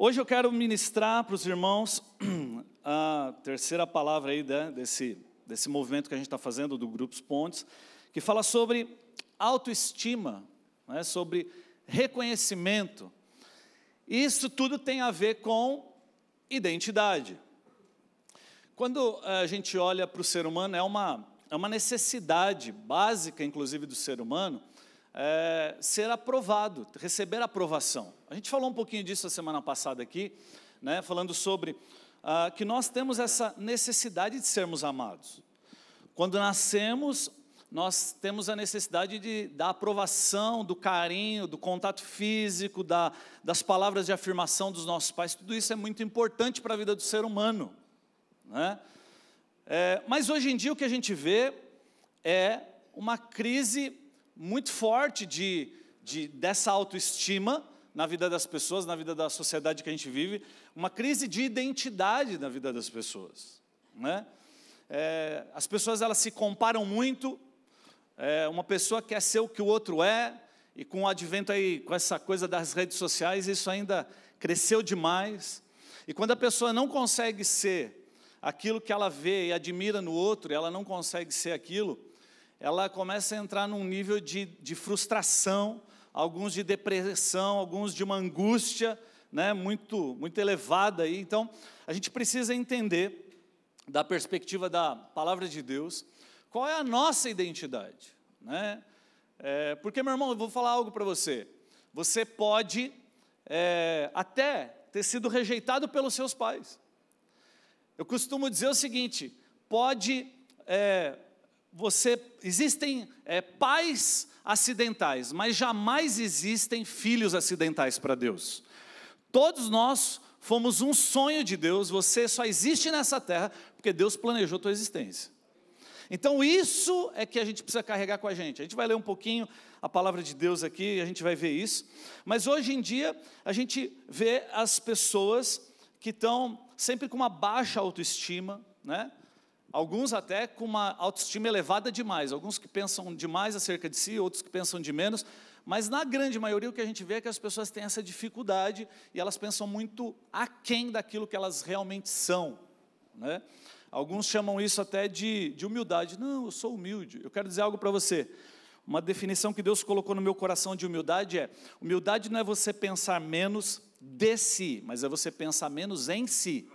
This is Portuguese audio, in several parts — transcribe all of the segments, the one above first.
Hoje eu quero ministrar para os irmãos a terceira palavra aí desse movimento que a gente está fazendo do Grupos Pontes, que fala sobre autoestima, né, sobre reconhecimento. Isso tudo tem a ver com identidade. Quando a gente olha para o ser humano, é uma necessidade básica, inclusive, do ser humano, ser aprovado, receber aprovação. A gente falou um pouquinho disso a semana passada aqui, né, falando sobre que nós temos essa necessidade de sermos amados. Quando nascemos, nós temos a necessidade da aprovação, do carinho, do contato físico, das palavras de afirmação dos nossos pais. Tudo isso é muito importante para a vida do ser humano, né? Mas hoje em dia o que a gente vê é uma crise muito forte dessa autoestima na vida das pessoas, na vida da sociedade que a gente vive, uma crise de identidade na vida das pessoas, né? As pessoas, elas se comparam muito, uma pessoa quer ser o que o outro é, e com o advento aí, com essa coisa das redes sociais, isso ainda cresceu demais, e quando a pessoa não consegue ser aquilo que ela vê e admira no outro, ela não consegue ser aquilo, ela começa a entrar num nível de frustração, alguns de depressão, alguns de uma angústia, né, muito elevada aí. Então, a gente precisa entender, da perspectiva da palavra de Deus, qual é a nossa identidade, né? Porque, meu irmão, eu vou falar algo para você. Você pode até ter sido rejeitado pelos seus pais. Eu costumo dizer o seguinte: existem pais acidentais, mas jamais existem filhos acidentais para Deus. Todos nós fomos um sonho de Deus. Você só existe nessa terra porque Deus planejou a tua existência. Então isso é que a gente precisa carregar com a gente. A gente vai ler um pouquinho a palavra de Deus aqui, a gente vai ver isso. Mas hoje em dia a gente vê as pessoas que estão sempre com uma baixa autoestima, né? Alguns até com uma autoestima elevada demais, alguns que pensam demais acerca de si, outros que pensam de menos, mas na grande maioria o que a gente vê é que as pessoas têm essa dificuldade e elas pensam muito aquém daquilo que elas realmente são, né? Alguns chamam isso até de humildade. Não, eu sou humilde. Eu quero dizer algo para você. Uma definição que Deus colocou no meu coração de humildade humildade não é você pensar menos de si, mas é você pensar menos em si.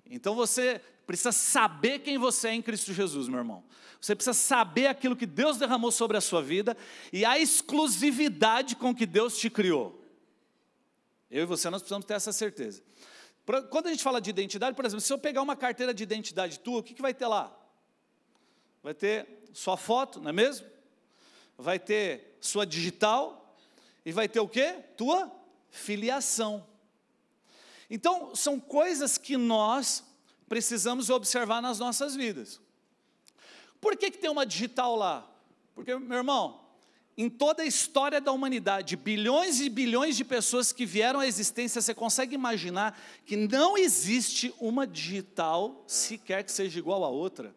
Então você precisa saber quem você é em Cristo Jesus, meu irmão. Você precisa saber aquilo que Deus derramou sobre a sua vida e a exclusividade com que Deus te criou. Eu e você, nós precisamos ter essa certeza. Quando a gente fala de identidade, por exemplo, se eu pegar uma carteira de identidade tua, o que vai ter lá? Vai ter sua foto, não é mesmo? Vai ter sua digital e vai ter o quê? Tua filiação. Então, são coisas que nós precisamos observar nas nossas vidas. Por que tem uma digital lá? Porque, meu irmão, em toda a história da humanidade, bilhões e bilhões de pessoas que vieram à existência, você consegue imaginar que não existe uma digital sequer que seja igual a outra?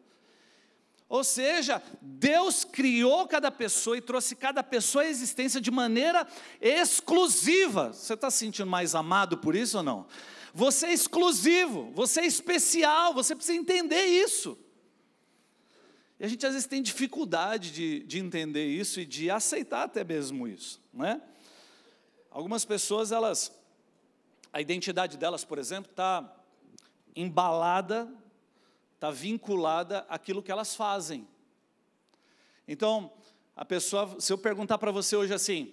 Ou seja, Deus criou cada pessoa e trouxe cada pessoa à existência de maneira exclusiva. Você está se sentindo mais amado por isso ou não? Você é exclusivo, você é especial, você precisa entender isso. E a gente às vezes tem dificuldade de entender isso e de aceitar até mesmo isso, né? Algumas pessoas, a identidade delas, por exemplo, está embalada, está vinculada àquilo que elas fazem. Então, a pessoa, se eu perguntar para você hoje assim,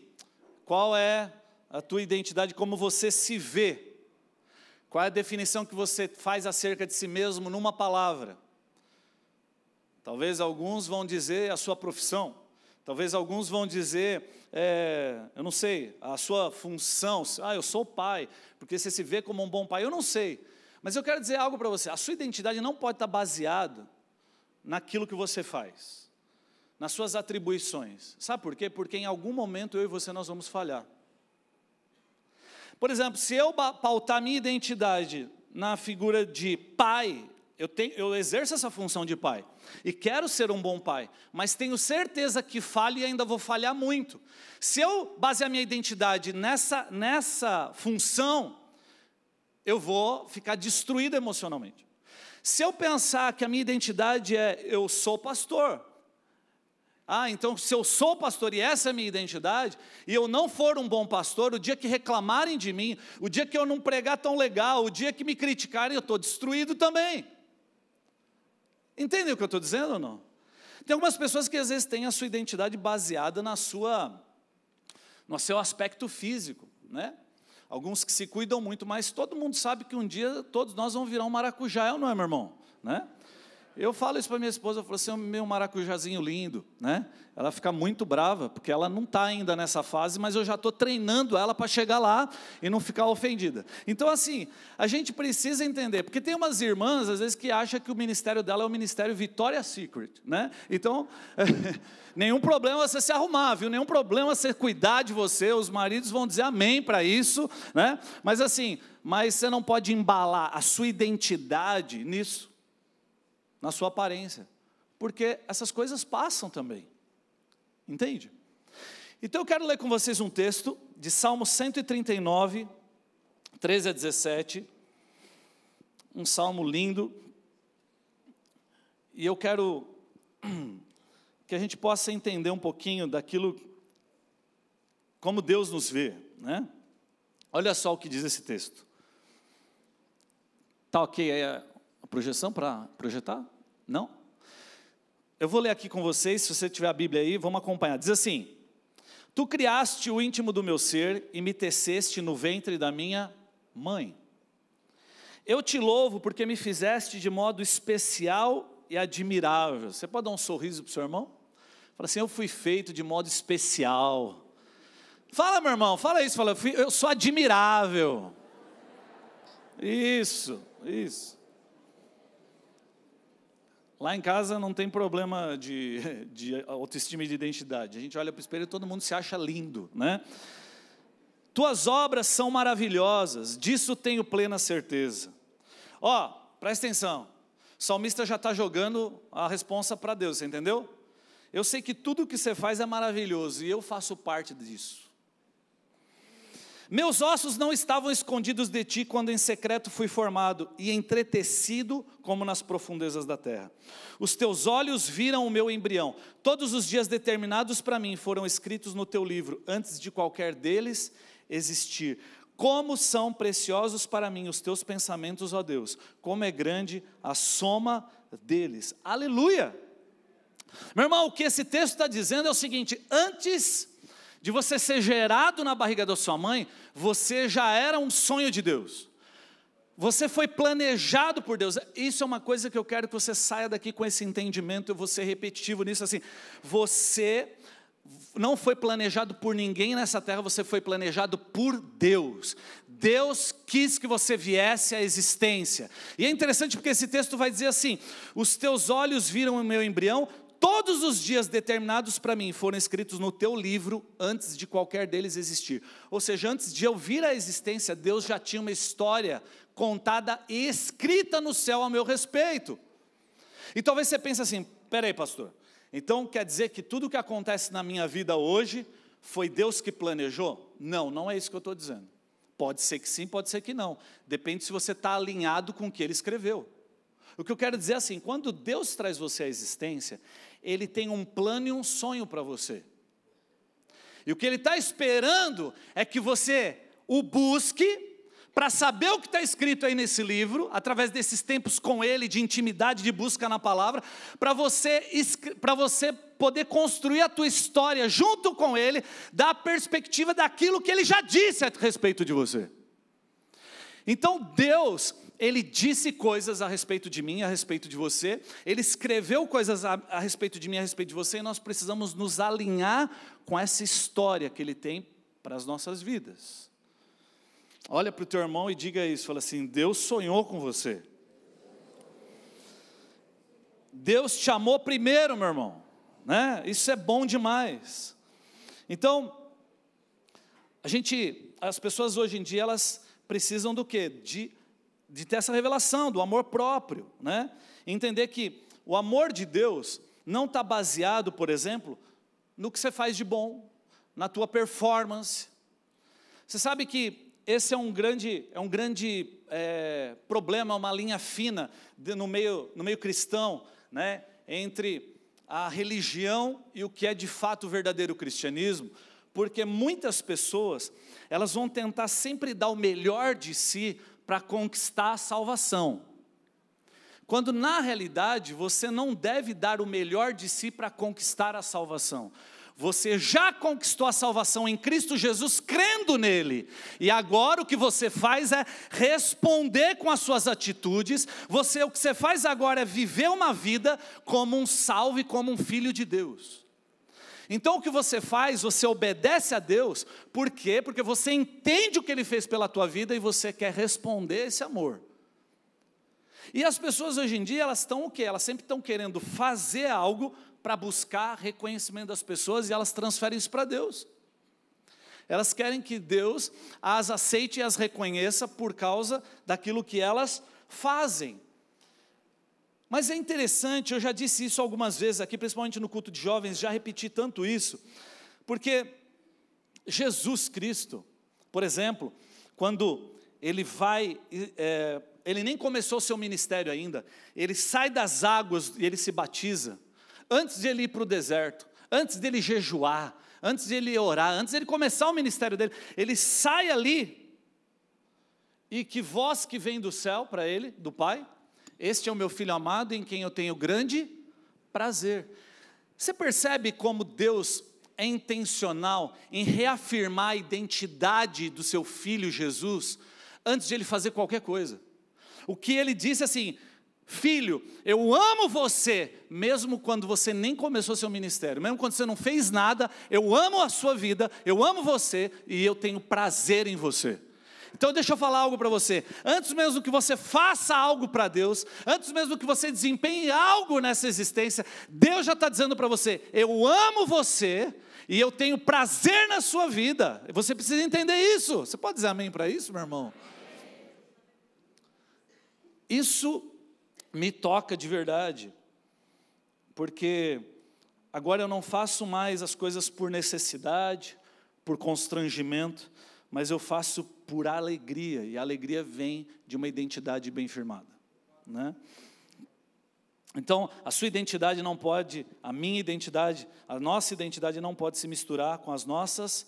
qual é a tua identidade, como você se vê? Qual é a definição que você faz acerca de si mesmo numa palavra? Talvez alguns vão dizer a sua profissão, talvez alguns vão dizer, eu não sei, a sua função, eu sou pai, porque você se vê como um bom pai, eu não sei. Mas eu quero dizer algo para você, a sua identidade não pode estar baseada naquilo que você faz, nas suas atribuições. Sabe por quê? Porque em algum momento eu e você nós vamos falhar. Por exemplo, se eu pautar minha identidade na figura de pai, eu exerço essa função de pai, e quero ser um bom pai, mas tenho certeza que falho e ainda vou falhar muito. Se eu basear minha identidade nessa função, eu vou ficar destruído emocionalmente. Se eu pensar que a minha identidade é eu sou pastor, então se eu sou pastor e essa é a minha identidade, e eu não for um bom pastor, o dia que reclamarem de mim, o dia que eu não pregar tão legal, o dia que me criticarem, eu estou destruído também. Entendem o que eu estou dizendo ou não? Tem algumas pessoas que às vezes têm a sua identidade baseada no seu aspecto físico, né? Alguns que se cuidam muito, mas todo mundo sabe que um dia todos nós vamos virar um maracujá, não é, meu irmão? Né? Eu falo isso para minha esposa, eu falo assim, meu maracujazinho lindo, né? Ela fica muito brava, porque ela não está ainda nessa fase, mas eu já estou treinando ela para chegar lá e não ficar ofendida. Então assim, a gente precisa entender, porque tem umas irmãs, às vezes, que acham que o ministério dela é o ministério Victoria's Secret, né? Então, nenhum problema você se arrumar, viu? Nenhum problema você cuidar de você, os maridos vão dizer amém para isso, né? Mas assim, você não pode embalar a sua identidade nisso, na sua aparência, porque essas coisas passam também, entende? Então eu quero ler com vocês um texto de Salmo 139, 13 a 17, um salmo lindo, e eu quero que a gente possa entender um pouquinho daquilo, como Deus nos vê, né? Olha só o que diz esse texto. Está ok aí a projeção para projetar? Não? Eu vou ler aqui com vocês, se você tiver a Bíblia aí, vamos acompanhar. Diz assim: Tu criaste o íntimo do meu ser e me teceste no ventre da minha mãe. Eu te louvo porque me fizeste de modo especial e admirável. Você pode dar um sorriso para o seu irmão? Fala assim, eu fui feito de modo especial. Fala, meu irmão, fala isso. Fala, eu sou admirável. Isso. Lá em casa não tem problema de autoestima e de identidade. A gente olha para o espelho e todo mundo se acha lindo, né? Tuas obras são maravilhosas, disso tenho plena certeza. Presta atenção. O salmista já está jogando a responsa para Deus, você entendeu? Eu sei que tudo que você faz é maravilhoso e eu faço parte disso. Meus ossos não estavam escondidos de ti quando em secreto fui formado e entretecido como nas profundezas da terra. Os teus olhos viram o meu embrião. Todos os dias determinados para mim foram escritos no teu livro, antes de qualquer deles existir. Como são preciosos para mim os teus pensamentos, ó Deus, como é grande a soma deles. Aleluia! Meu irmão, o que esse texto está dizendo é o seguinte: antes de você ser gerado na barriga da sua mãe, você já era um sonho de Deus. Você foi planejado por Deus. Isso é uma coisa que eu quero que você saia daqui com esse entendimento. Eu vou ser repetitivo nisso assim. Você não foi planejado por ninguém nessa terra, você foi planejado por Deus. Deus quis que você viesse à existência. E é interessante porque esse texto vai dizer assim: os teus olhos viram o meu embrião, todos os dias determinados para mim foram escritos no teu livro antes de qualquer deles existir. Ou seja, antes de eu vir à existência, Deus já tinha uma história contada e escrita no céu a meu respeito. E talvez você pense assim, peraí pastor, então quer dizer que tudo que acontece na minha vida hoje foi Deus que planejou? Não, não é isso que eu estou dizendo. Pode ser que sim, pode ser que não. Depende se você está alinhado com o que Ele escreveu. O que eu quero dizer é assim, quando Deus traz você à existência, Ele tem um plano e um sonho para você. E o que Ele está esperando é que você o busque para saber o que está escrito aí nesse livro, através desses tempos com Ele, de intimidade, de busca na palavra, para você poder construir a tua história junto com Ele, da perspectiva daquilo que Ele já disse a respeito de você. Então Deus, Ele disse coisas a respeito de mim, a respeito de você, Ele escreveu coisas a respeito de mim, a respeito de você, e nós precisamos nos alinhar com essa história que Ele tem para as nossas vidas. Olha para o teu irmão e diga isso, fala assim, Deus sonhou com você. Deus te amou primeiro, meu irmão, né? Isso é bom demais. Então, as pessoas hoje em dia, elas precisam do quê? De ter essa revelação, do amor próprio, né? Entender que o amor de Deus não está baseado, por exemplo, no que você faz de bom, na tua performance. Você sabe que esse é um grande problema, uma linha fina no meio cristão, né, entre a religião e o que é de fato o verdadeiro cristianismo, porque muitas pessoas, elas vão tentar sempre dar o melhor de si para conquistar a salvação, quando na realidade você não deve dar o melhor de si para conquistar a salvação. Você já conquistou a salvação em Cristo Jesus, crendo nele, e agora o que você faz é responder com as suas atitudes. O que você faz agora é viver uma vida como um salvo e como um filho de Deus. Então o que você faz, você obedece a Deus, por quê? Porque você entende o que Ele fez pela tua vida e você quer responder esse amor. E as pessoas hoje em dia, elas estão o quê? Elas sempre estão querendo fazer algo para buscar reconhecimento das pessoas, e elas transferem isso para Deus. Elas querem que Deus as aceite e as reconheça por causa daquilo que elas fazem. Mas é interessante, eu já disse isso algumas vezes aqui, principalmente no culto de jovens, já repeti tanto isso, porque Jesus Cristo, por exemplo, quando Ele vai, Ele nem começou o seu ministério ainda, Ele sai das águas e Ele se batiza. Antes de Ele ir para o deserto, antes de Ele jejuar, antes de Ele orar, antes de Ele começar o ministério dele, Ele sai ali, e que voz que vem do céu para Ele, do Pai: este é o meu Filho amado, em quem eu tenho grande prazer. Você percebe como Deus é intencional em reafirmar a identidade do seu Filho Jesus, antes de Ele fazer qualquer coisa? O que Ele disse assim: filho, eu amo você, mesmo quando você nem começou seu ministério, mesmo quando você não fez nada, eu amo a sua vida, eu amo você, e eu tenho prazer em você. Então deixa eu falar algo para você, antes mesmo que você faça algo para Deus, antes mesmo que você desempenhe algo nessa existência, Deus já está dizendo para você: eu amo você, e eu tenho prazer na sua vida. Você precisa entender isso. Você pode dizer amém para isso, meu irmão? Isso me toca de verdade, porque agora eu não faço mais as coisas por necessidade, por constrangimento, mas eu faço por alegria, e a alegria vem de uma identidade bem firmada, né? Então, a sua identidade não pode, a minha identidade, a nossa identidade não pode se misturar com as nossas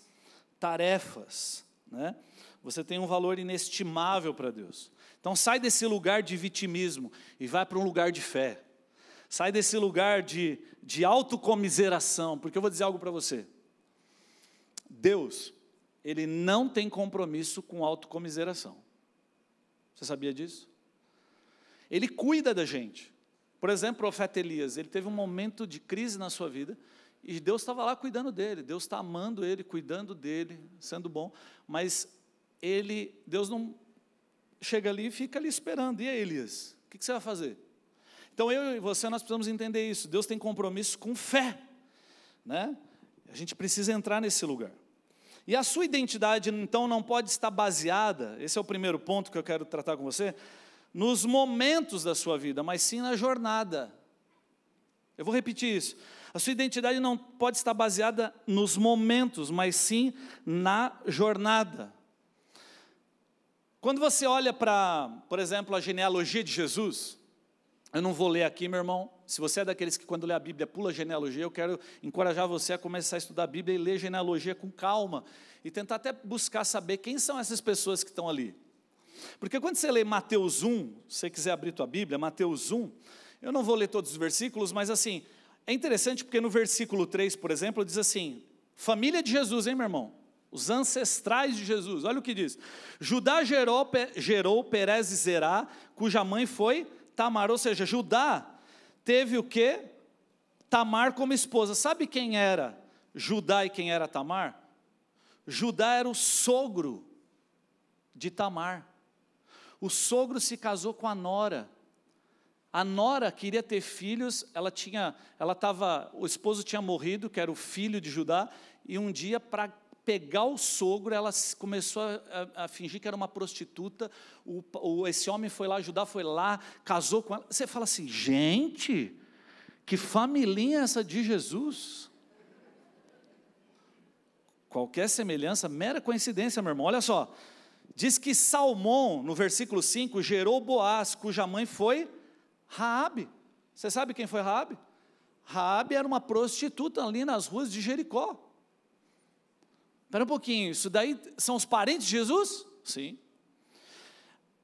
tarefas, né? Você tem um valor inestimável para Deus. Então sai desse lugar de vitimismo e vai para um lugar de fé. Sai desse lugar de autocomiseração, porque eu vou dizer algo para você. Deus, Ele não tem compromisso com autocomiseração. Você sabia disso? Ele cuida da gente. Por exemplo, o profeta Elias, ele teve um momento de crise na sua vida, e Deus estava lá cuidando dele, Deus está amando ele, cuidando dele, sendo bom, mas Deus não chega ali e fica ali esperando. E aí, Elias, o que você vai fazer? Então eu e você, nós precisamos entender isso. Deus tem compromisso com fé, né? A gente precisa entrar nesse lugar. E a sua identidade, então, não pode estar baseada, esse é o primeiro ponto que eu quero tratar com você, nos momentos da sua vida, mas sim na jornada. Eu vou repetir isso. A sua identidade não pode estar baseada nos momentos, mas sim na jornada. Quando você olha para, por exemplo, a genealogia de Jesus, eu não vou ler aqui, meu irmão. Se você é daqueles que quando lê a Bíblia pula a genealogia, eu quero encorajar você a começar a estudar a Bíblia e ler a genealogia com calma, e tentar até buscar saber quem são essas pessoas que estão ali. Porque quando você lê Mateus 1, se você quiser abrir tua Bíblia, Mateus 1, eu não vou ler todos os versículos, mas assim, é interessante porque no versículo 3, por exemplo, diz assim: família de Jesus, hein, meu irmão? Os ancestrais de Jesus, olha o que diz: Judá gerou Perez e Zerá, cuja mãe foi Tamar. Ou seja, Judá teve o quê? Tamar como esposa. Sabe quem era Judá e quem era Tamar? Judá era o sogro de Tamar. O sogro se casou com a nora. A nora queria ter filhos, o esposo tinha morrido, que era o filho de Judá, e um dia, para pegar o sogro, ela começou a fingir que era uma prostituta. Esse homem foi lá, Judá foi lá, casou com ela. Você fala assim: gente, que familhinha é essa de Jesus? Qualquer semelhança, mera coincidência, meu irmão. Olha só, diz que Salmão, no versículo 5, gerou Boaz, cuja mãe foi Raabe. Você sabe quem foi Raabe? Raabe era uma prostituta ali nas ruas de Jericó. Espera um pouquinho, isso daí são os parentes de Jesus? Sim.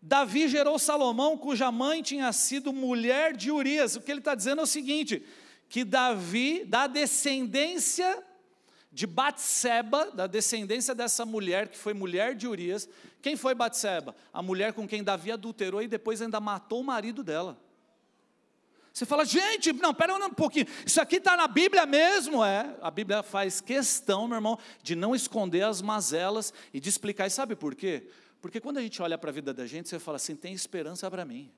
Davi gerou Salomão, cuja mãe tinha sido mulher de Urias. O que ele está dizendo é o seguinte, que Davi, da descendência de Batseba, da descendência dessa mulher, que foi mulher de Urias. Quem foi Batseba? A mulher com quem Davi adulterou e depois ainda matou o marido dela. Você fala, gente, não, pera um pouquinho, isso aqui está na Bíblia mesmo? A Bíblia faz questão, meu irmão, de não esconder as mazelas e de explicar. E sabe por quê? Porque quando a gente olha para a vida da gente, você fala assim, tem esperança para mim.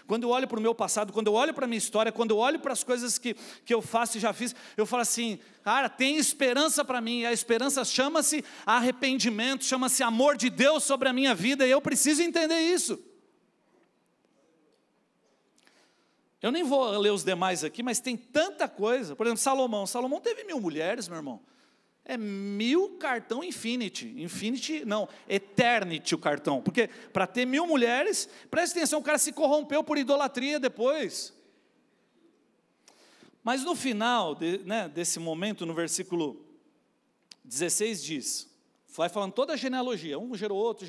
Quando eu olho para o meu passado, quando eu olho para a minha história, quando eu olho para as coisas que eu faço e já fiz, eu falo assim, cara, tem esperança para mim. E a esperança chama-se arrependimento, chama-se amor de Deus sobre a minha vida, e eu preciso entender isso. Eu nem vou ler os demais aqui, mas tem tanta coisa. Por exemplo, Salomão teve 1000 mulheres, meu irmão. É 1000 cartão Infinity, Eternity o cartão, porque para ter 1000 mulheres, presta atenção, o cara se corrompeu por idolatria depois. Mas no final desse momento, no versículo 16 diz, vai falando toda a genealogia, um gerou outro,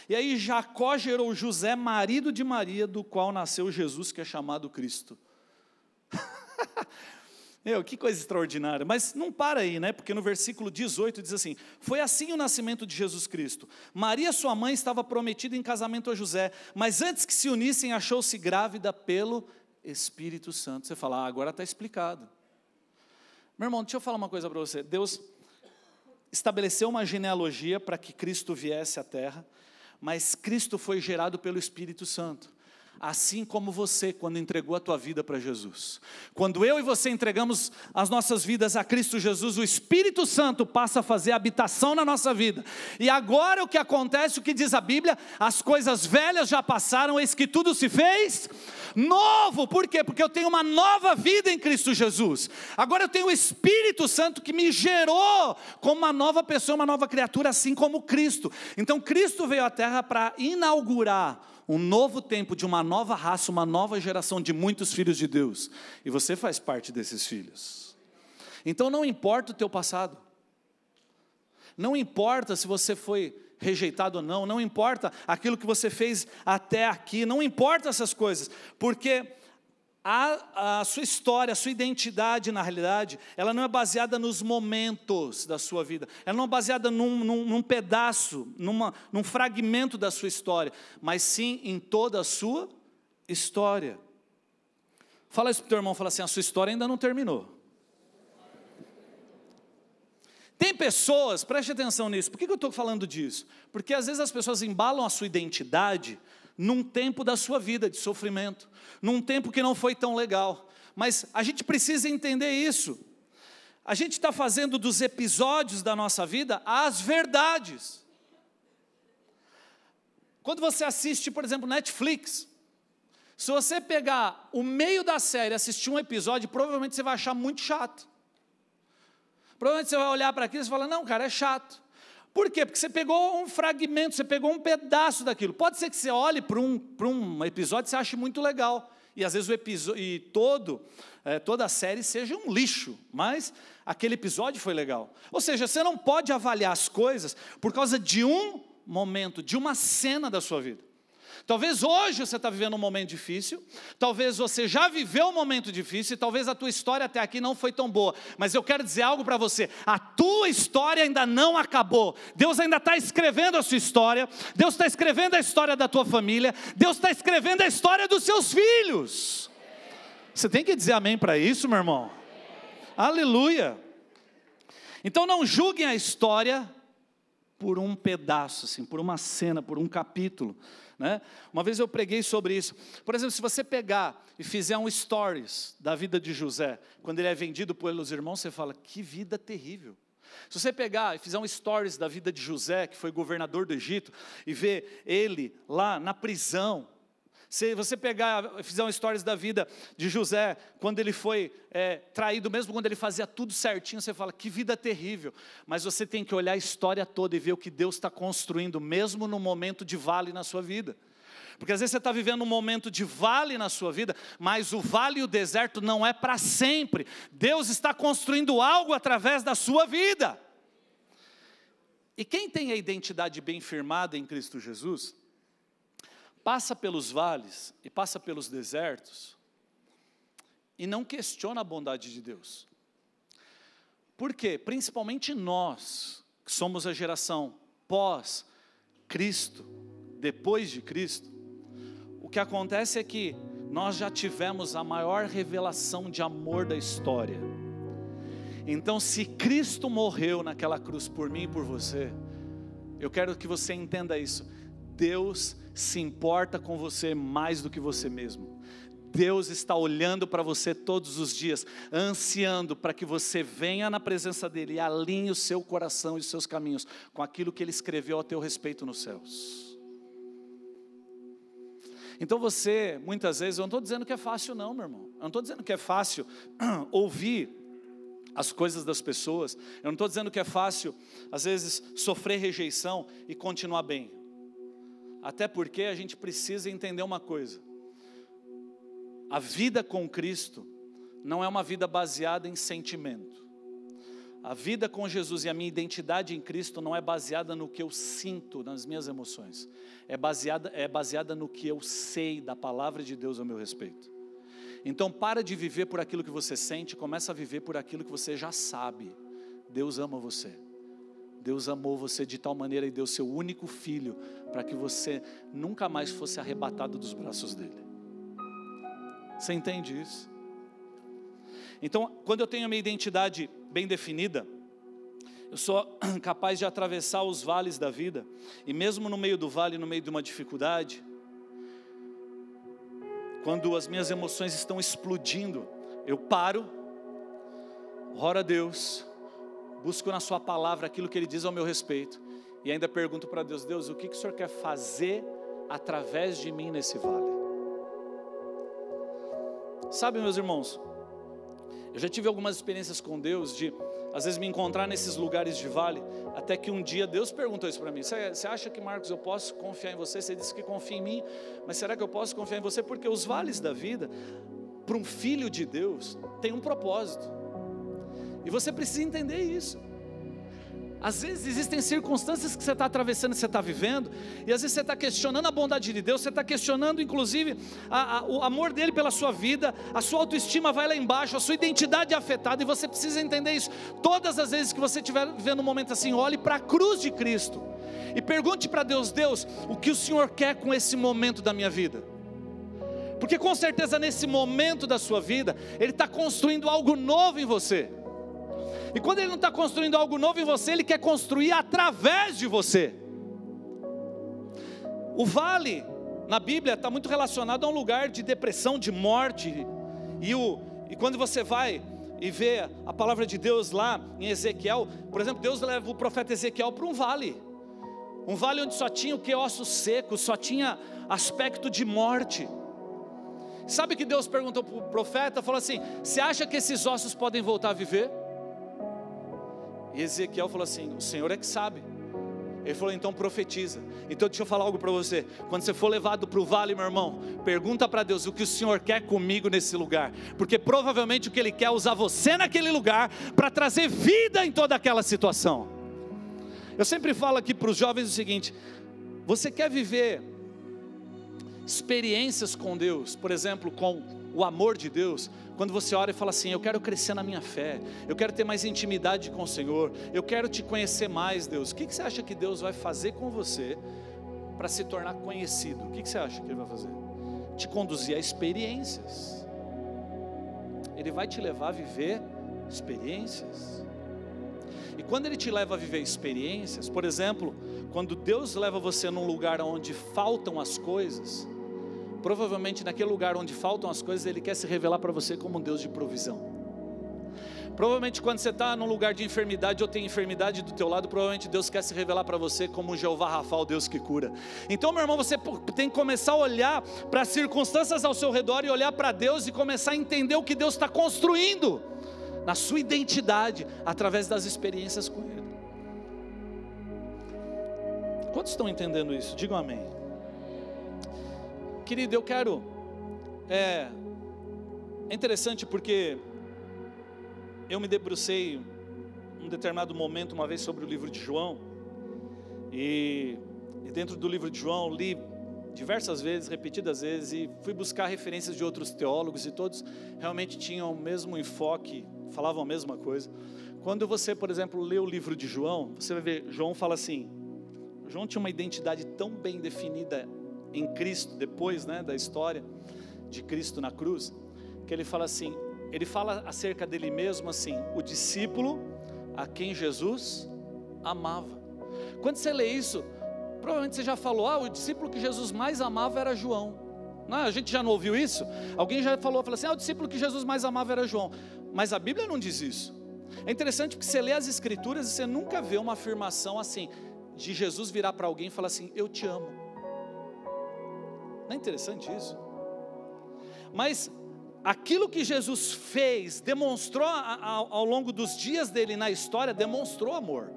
e aí Jacó gerou José, marido de Maria, do qual nasceu Jesus, que é chamado Cristo. Que coisa extraordinária, mas não para aí, porque no versículo 18 diz assim, foi assim o nascimento de Jesus Cristo, Maria sua mãe estava prometida em casamento a José, mas antes que se unissem achou-se grávida pelo Espírito Santo. Você fala, agora está explicado. Meu irmão, deixa eu falar uma coisa para você, Deus estabeleceu uma genealogia para que Cristo viesse à terra, mas Cristo foi gerado pelo Espírito Santo. Assim como você, quando entregou a tua vida para Jesus. Quando eu e você entregamos as nossas vidas a Cristo Jesus, o Espírito Santo passa a fazer habitação na nossa vida. E agora o que acontece, o que diz a Bíblia, as coisas velhas já passaram, eis que tudo se fez novo. Por quê? Porque eu tenho uma nova vida em Cristo Jesus. Agora eu tenho o Espírito Santo que me gerou como uma nova pessoa, uma nova criatura, assim como Cristo. Então Cristo veio à terra para inaugurar um novo tempo de uma nova raça, uma nova geração de muitos filhos de Deus. E você faz parte desses filhos. Então não importa o teu passado. Não importa se você foi rejeitado ou não. Não importa aquilo que você fez até aqui. Não importa essas coisas. Porque a sua história, a sua identidade, na realidade, ela não é baseada nos momentos da sua vida, ela não é baseada num pedaço, num fragmento da sua história, mas sim em toda a sua história. Fala isso para o teu irmão, fala assim, a sua história ainda não terminou. Tem pessoas, preste atenção nisso, por que eu estou falando disso? Porque às vezes as pessoas embalam a sua identidade num tempo da sua vida de sofrimento, num tempo que não foi tão legal, mas a gente precisa entender isso. A gente está fazendo dos episódios da nossa vida as verdades. Quando você assiste, por exemplo, Netflix, se você pegar o meio da série e assistir um episódio, provavelmente você vai achar muito chato. Provavelmente você vai olhar para aquilo e falar, não, cara, é chato. Por quê? Porque você pegou um fragmento, você pegou um pedaço daquilo. Pode ser que você olhe para um episódio e você ache muito legal. E às vezes toda a série seja um lixo, mas aquele episódio foi legal. Ou seja, você não pode avaliar as coisas por causa de um momento, de uma cena da sua vida. Talvez hoje você está vivendo um momento difícil, talvez você já viveu um momento difícil, e talvez a tua história até aqui não foi tão boa, mas eu quero dizer algo para você, a tua história ainda não acabou, Deus ainda está escrevendo a sua história, Deus está escrevendo a história da tua família, Deus está escrevendo a história dos seus filhos. Você tem que dizer amém para isso, meu irmão? Aleluia. Então não julguem a história por um pedaço, assim, por uma cena, por um capítulo. Uma vez eu preguei sobre isso. Por exemplo, se você pegar e fizer um stories da vida de José, quando ele é vendido pelos irmãos, você fala, que vida terrível. Se você pegar e fizer um stories da vida de José, que foi governador do Egito, e ver ele lá na prisão, Se você pegar, fizer uma história da vida de José, quando ele foi traído, mesmo quando ele fazia tudo certinho, você fala, que vida terrível. Mas você tem que olhar a história toda e ver o que Deus está construindo, mesmo no momento de vale na sua vida. Porque às vezes você está vivendo um momento de vale na sua vida, mas o vale e o deserto não é para sempre. Deus está construindo algo através da sua vida. E quem tem a identidade bem firmada em Cristo Jesus, passa pelos vales e passa pelos desertos e não questiona a bondade de Deus. Por quê? Principalmente nós, que somos a geração pós-Cristo, depois de Cristo, o que acontece é que nós já tivemos a maior revelação de amor da história. Então, se Cristo morreu naquela cruz por mim e por você, eu quero que você entenda isso. Deus se importa com você mais do que você mesmo. Deus está olhando para você todos os dias, ansiando para que você venha na presença dEle e alinhe o seu coração e os seus caminhos com aquilo que Ele escreveu a teu respeito nos céus. Então você, muitas vezes, eu não estou dizendo que é fácil não, meu irmão. Eu não estou dizendo que é fácil ouvir as coisas das pessoas. Eu não estou dizendo que é fácil, às vezes, sofrer rejeição e continuar bem. Até porque a gente precisa entender uma coisa. A vida com Cristo não é uma vida baseada em sentimento. A vida com Jesus e a minha identidade em Cristo não é baseada no que eu sinto, nas minhas emoções. É baseada no que eu sei da palavra de Deus ao meu respeito. Então para de viver por aquilo que você sente, começa a viver por aquilo que você já sabe. Deus ama você. Deus amou você de tal maneira e deu seu único filho para que você nunca mais fosse arrebatado dos braços dele. Você entende isso? Então, quando eu tenho a minha identidade bem definida, eu sou capaz de atravessar os vales da vida, e mesmo no meio do vale, no meio de uma dificuldade, quando as minhas emoções estão explodindo, eu paro, oro a Deus, busco na sua palavra aquilo que Ele diz ao meu respeito, e ainda pergunto para Deus, Deus, o que o Senhor quer fazer através de mim nesse vale? Sabe, meus irmãos, eu já tive algumas experiências com Deus, de às vezes me encontrar nesses lugares de vale, até que um dia Deus perguntou isso para mim, você acha que, Marcos, eu posso confiar em você? Você disse que confia em mim, mas será que eu posso confiar em você? Porque os vales da vida, para um filho de Deus, tem um propósito, e você precisa entender isso. Às vezes existem circunstâncias que você está atravessando, que você está vivendo, e às vezes você está questionando a bondade de Deus, você está questionando inclusive o amor dEle pela sua vida, a sua autoestima vai lá embaixo, a sua identidade é afetada, e você precisa entender isso. Todas as vezes que você estiver vivendo um momento assim, olhe para a cruz de Cristo, e pergunte para Deus, Deus, o que o Senhor quer com esse momento da minha vida? Porque com certeza nesse momento da sua vida, Ele está construindo algo novo em você. E quando Ele não está construindo algo novo em você, Ele quer construir através de você. O vale, na Bíblia, está muito relacionado a um lugar de depressão, de morte. E quando você vai e vê a palavra de Deus lá em Ezequiel, por exemplo, Deus leva o profeta Ezequiel para um vale onde só tinha o que? Ossos secos, só tinha aspecto de morte. Sabe que Deus perguntou para o profeta, falou assim, você acha que esses ossos podem voltar a viver? E Ezequiel falou assim, o Senhor é que sabe. Ele falou, então profetiza. Então deixa eu falar algo para você. Quando você for levado para o vale, meu irmão, pergunta para Deus o que o Senhor quer comigo nesse lugar. Porque provavelmente o que Ele quer é usar você naquele lugar para trazer vida em toda aquela situação. Eu sempre falo aqui para os jovens o seguinte, você quer viver experiências com Deus, por exemplo, com o amor de Deus, quando você ora e fala assim, eu quero crescer na minha fé, eu quero ter mais intimidade com o Senhor, eu quero te conhecer mais, Deus, o que você acha que Deus vai fazer com você, para se tornar conhecido? O que você acha que Ele vai fazer? Te conduzir a experiências, Ele vai te levar a viver experiências, e quando Ele te leva a viver experiências, por exemplo, quando Deus leva você num lugar onde faltam as coisas, provavelmente naquele lugar onde faltam as coisas, Ele quer se revelar para você como um Deus de provisão. Provavelmente quando você está num lugar de enfermidade ou tem enfermidade do teu lado, provavelmente Deus quer se revelar para você como o Jeová Rafa, o Deus que cura. Então, meu irmão, você tem que começar a olhar para as circunstâncias ao seu redor e olhar para Deus e começar a entender o que Deus está construindo na sua identidade, através das experiências com Ele. Quantos estão entendendo isso? Digam amém. Querido, eu quero... É interessante porque eu me debrucei em um determinado momento, uma vez, sobre o livro de João. E dentro do livro de João, li diversas vezes, repetidas vezes, e fui buscar referências de outros teólogos, e todos realmente tinham o mesmo enfoque, falavam a mesma coisa. Quando você, por exemplo, lê o livro de João, você vai ver, João fala assim, João tinha uma identidade tão bem definida em Cristo, depois, né, da história de Cristo na cruz, que ele fala assim, ele fala acerca dele mesmo assim, o discípulo a quem Jesus amava. Quando você lê isso, provavelmente você já falou, o discípulo que Jesus mais amava era João. Não, a gente já não ouviu isso? Alguém já falou assim, o discípulo que Jesus mais amava era João. Mas a Bíblia não diz isso. É interessante porque você lê as Escrituras e você nunca vê uma afirmação assim, de Jesus virar para alguém e falar assim, eu te amo. Não é interessante isso? Mas aquilo que Jesus fez, demonstrou ao longo dos dias dele na história, demonstrou amor.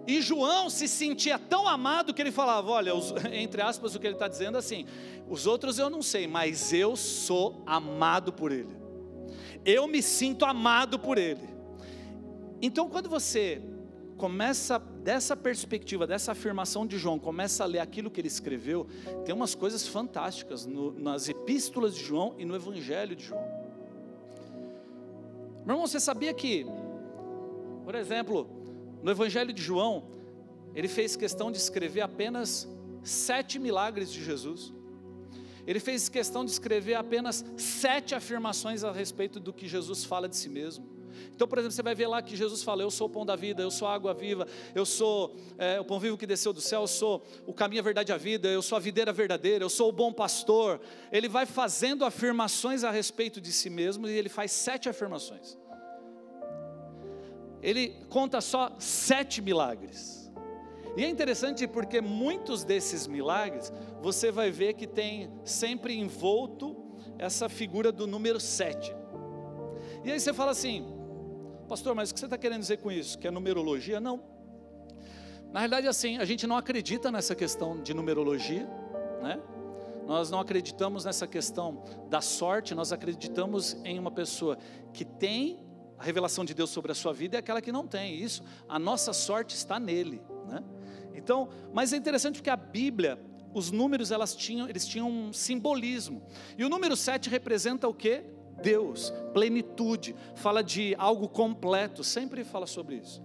E João se sentia tão amado que ele falava, olha, entre aspas, o que ele está dizendo assim, os outros eu não sei, mas eu sou amado por ele. Eu me sinto amado por ele. Então quando você começa dessa perspectiva, dessa afirmação de João, começa a ler aquilo que ele escreveu, tem umas coisas fantásticas nas epístolas de João e no evangelho de João. Meu irmão, você sabia que, por exemplo, no evangelho de João, ele fez questão de escrever apenas 7 milagres de Jesus. Ele fez questão de escrever apenas 7 afirmações a respeito do que Jesus fala de si mesmo. Então, por exemplo, você vai ver lá que Jesus fala, eu sou o pão da vida, eu sou a água viva, eu sou o pão vivo que desceu do céu, eu sou o caminho, a verdade e a vida, eu sou a videira verdadeira, eu sou o bom pastor. Ele vai fazendo afirmações a respeito de si mesmo e ele faz 7 afirmações. Ele conta só 7 milagres. E é interessante porque muitos desses milagres, você vai ver que tem sempre envolto essa figura do número 7. E aí você fala assim, pastor, mas o que você está querendo dizer com isso? Que é numerologia? Não. Na realidade, assim, a gente não acredita nessa questão de numerologia, né? Nós não acreditamos nessa questão da sorte, nós acreditamos em uma pessoa que tem a revelação de Deus sobre a sua vida e aquela que não tem. Isso, a nossa sorte está nele, né? Então, mas é interessante porque a Bíblia, os números eles tinham um simbolismo. E o número 7 representa o quê? Deus, plenitude, fala de algo completo, sempre fala sobre isso.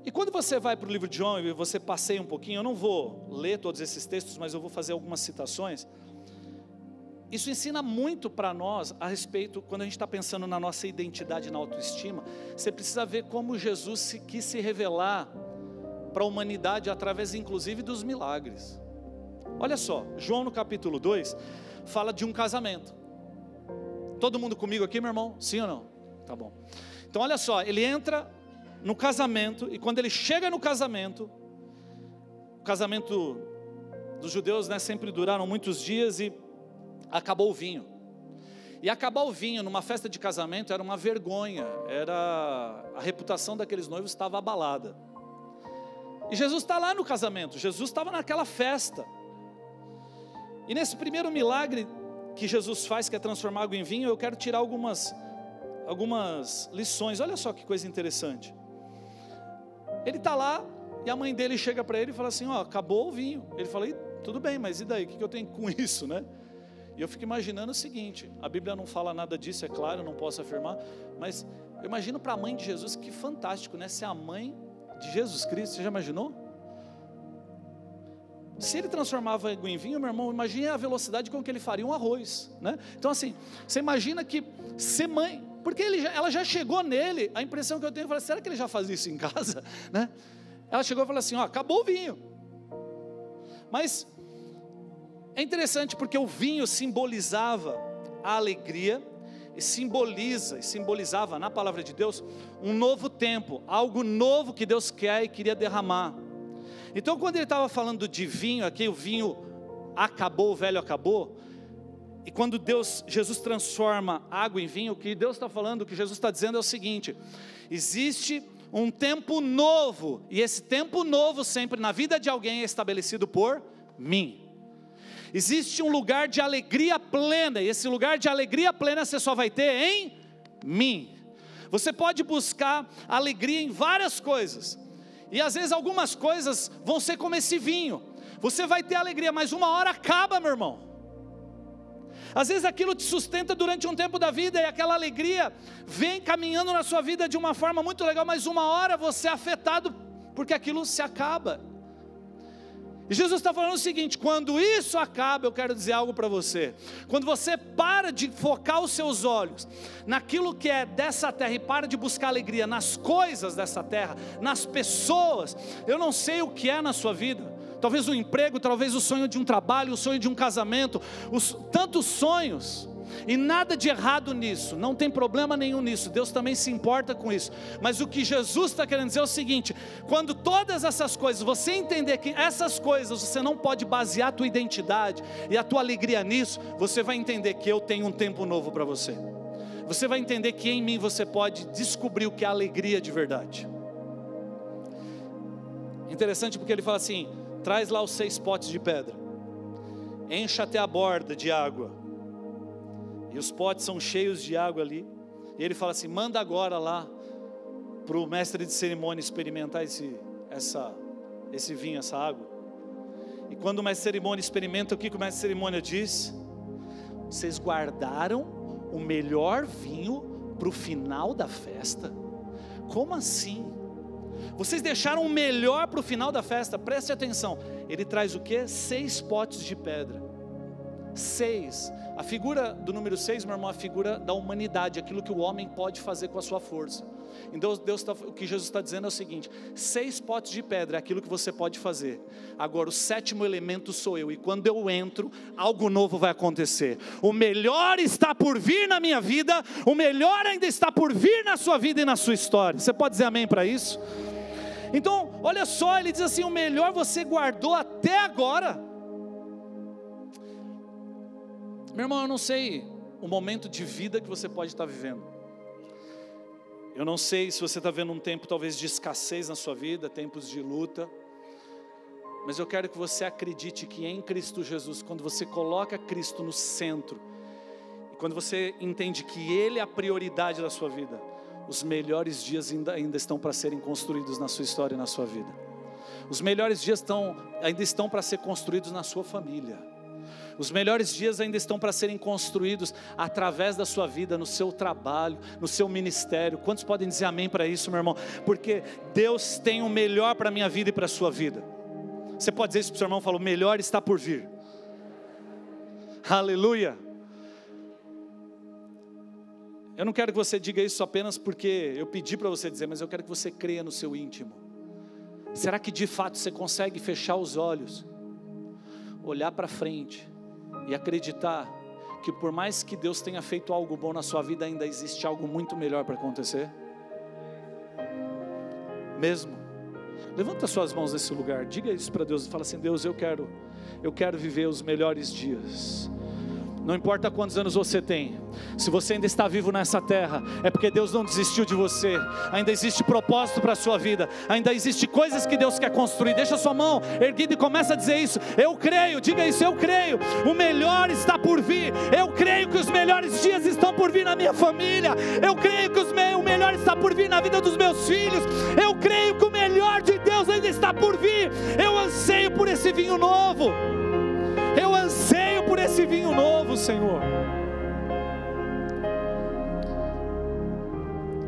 E quando você vai para o livro de João e você passeia um pouquinho, eu não vou ler todos esses textos, mas eu vou fazer algumas citações. Isso ensina muito para nós a respeito, quando a gente está pensando na nossa identidade, na autoestima, você precisa ver como Jesus quis se revelar para a humanidade através inclusive dos milagres. Olha só, João no capítulo 2 fala de um casamento. Todo mundo comigo aqui, meu irmão? Sim ou não? Tá bom. Então olha só, ele entra no casamento e quando ele chega no casamento, o casamento dos judeus, né, sempre duraram muitos dias e acabou o vinho. E acabar o vinho numa festa de casamento era uma vergonha, a reputação daqueles noivos estava abalada. E Jesus está lá no casamento, Jesus estava naquela festa. E nesse primeiro milagre que Jesus faz, que é transformar água em vinho, eu quero tirar algumas lições. Olha só que coisa interessante. Ele está lá e a mãe dele chega para ele e fala assim, acabou o vinho. Ele fala, tudo bem, mas e daí? O que eu tenho com isso, né? E eu fico imaginando o seguinte, a Bíblia não fala nada disso, é claro, eu não posso afirmar, mas eu imagino para a mãe de Jesus, que fantástico, né? Ser a mãe de Jesus Cristo, você já imaginou? Se ele transformava água em vinho, meu irmão, imagine a velocidade com que ele faria um arroz, né? Então assim, você imagina que ser mãe, porque ela já chegou nele, a impressão que eu tenho, será que ele já faz isso em casa, né? Ela chegou e falou assim, acabou o vinho. Mas é interessante porque o vinho simbolizava a alegria simboliza e simbolizava na palavra de Deus um novo tempo, algo novo que Deus quer e queria derramar. Então quando ele estava falando de vinho aqui, o vinho acabou, o velho acabou, e quando Jesus transforma água em vinho, o que Deus está falando, o que Jesus está dizendo é o seguinte: existe um tempo novo, e esse tempo novo sempre na vida de alguém é estabelecido por mim. Existe um lugar de alegria plena, e esse lugar de alegria plena você só vai ter em mim. Você pode buscar alegria em várias coisas, e às vezes algumas coisas vão ser como esse vinho, você vai ter alegria, mas uma hora acaba, meu irmão. Às vezes aquilo te sustenta durante um tempo da vida, e aquela alegria vem caminhando na sua vida de uma forma muito legal, mas uma hora você é afetado, porque aquilo se acaba. E Jesus está falando o seguinte: quando isso acaba, eu quero dizer algo para você. Quando você para de focar os seus olhos naquilo que é dessa terra, e para de buscar alegria nas coisas dessa terra, nas pessoas, eu não sei o que é na sua vida, talvez o emprego, talvez o sonho de um trabalho, o sonho de um casamento, tantos sonhos, e nada de errado nisso, não tem problema nenhum nisso, Deus também se importa com isso, mas o que Jesus está querendo dizer é o seguinte: quando todas essas coisas, você entender que essas coisas, você não pode basear a tua identidade e a tua alegria nisso, você vai entender que eu tenho um tempo novo para você, você vai entender que em mim você pode descobrir o que é alegria de verdade. Interessante porque ele fala assim: traz lá os 6 potes de pedra, encha até a borda de água, e os potes são cheios de água ali, e ele fala assim: manda agora lá para o mestre de cerimônia experimentar esse vinho, essa água. E quando o mestre de cerimônia experimenta, o que o mestre de cerimônia diz? Vocês guardaram o melhor vinho para o final da festa? Como assim? Vocês deixaram o melhor para o final da festa? Preste atenção, ele traz o que? 6 potes de pedra. 6, a figura do número 6, meu irmão, é a figura da humanidade, aquilo que o homem pode fazer com a sua força. Então o que Jesus está dizendo é o seguinte: 6 potes de pedra é aquilo que você pode fazer, agora o 7º elemento sou eu, e quando eu entro, algo novo vai acontecer. O melhor está por vir na minha vida, o melhor ainda está por vir na sua vida e na sua história. Você pode dizer amém para isso? Então, olha só, ele diz assim: o melhor você guardou até agora. Meu irmão, eu não sei o momento de vida que você pode estar vivendo. Eu não sei se você está vendo um tempo talvez de escassez na sua vida, tempos de luta. Mas eu quero que você acredite que em Cristo Jesus, quando você coloca Cristo no centro, e quando você entende que Ele é a prioridade da sua vida, os melhores dias ainda estão para serem construídos na sua história e na sua vida. Os melhores dias ainda estão para ser construídos na sua família. Os melhores dias ainda estão para serem construídos através da sua vida, no seu trabalho, no seu ministério. Quantos podem dizer amém para isso, meu irmão? Porque Deus tem o melhor para a minha vida e para a sua vida. Você pode dizer isso para o seu irmão? Fala: o melhor está por vir. Aleluia. Eu não quero que você diga isso apenas porque eu pedi para você dizer, mas eu quero que você creia no seu íntimo. Será que de fato você consegue fechar os olhos, olhar para frente e acreditar que por mais que Deus tenha feito algo bom na sua vida, ainda existe algo muito melhor para acontecer? Mesmo. Levanta suas mãos nesse lugar, diga isso para Deus e fala assim: Deus, eu quero viver os melhores dias. Não importa quantos anos você tem, se você ainda está vivo nessa terra, é porque Deus não desistiu de você. Ainda existe propósito para a sua vida, ainda existe coisas que Deus quer construir. Deixa a sua mão erguida e começa a dizer isso: eu creio, diga isso: eu creio, o melhor está por vir. Eu creio que os melhores dias estão por vir na minha família. Eu creio que o melhor está por vir na vida dos meus filhos. Eu creio que o melhor de Deus ainda está por vir. Eu anseio por esse vinho novo. Eu anseio por esse vinho novo, Senhor.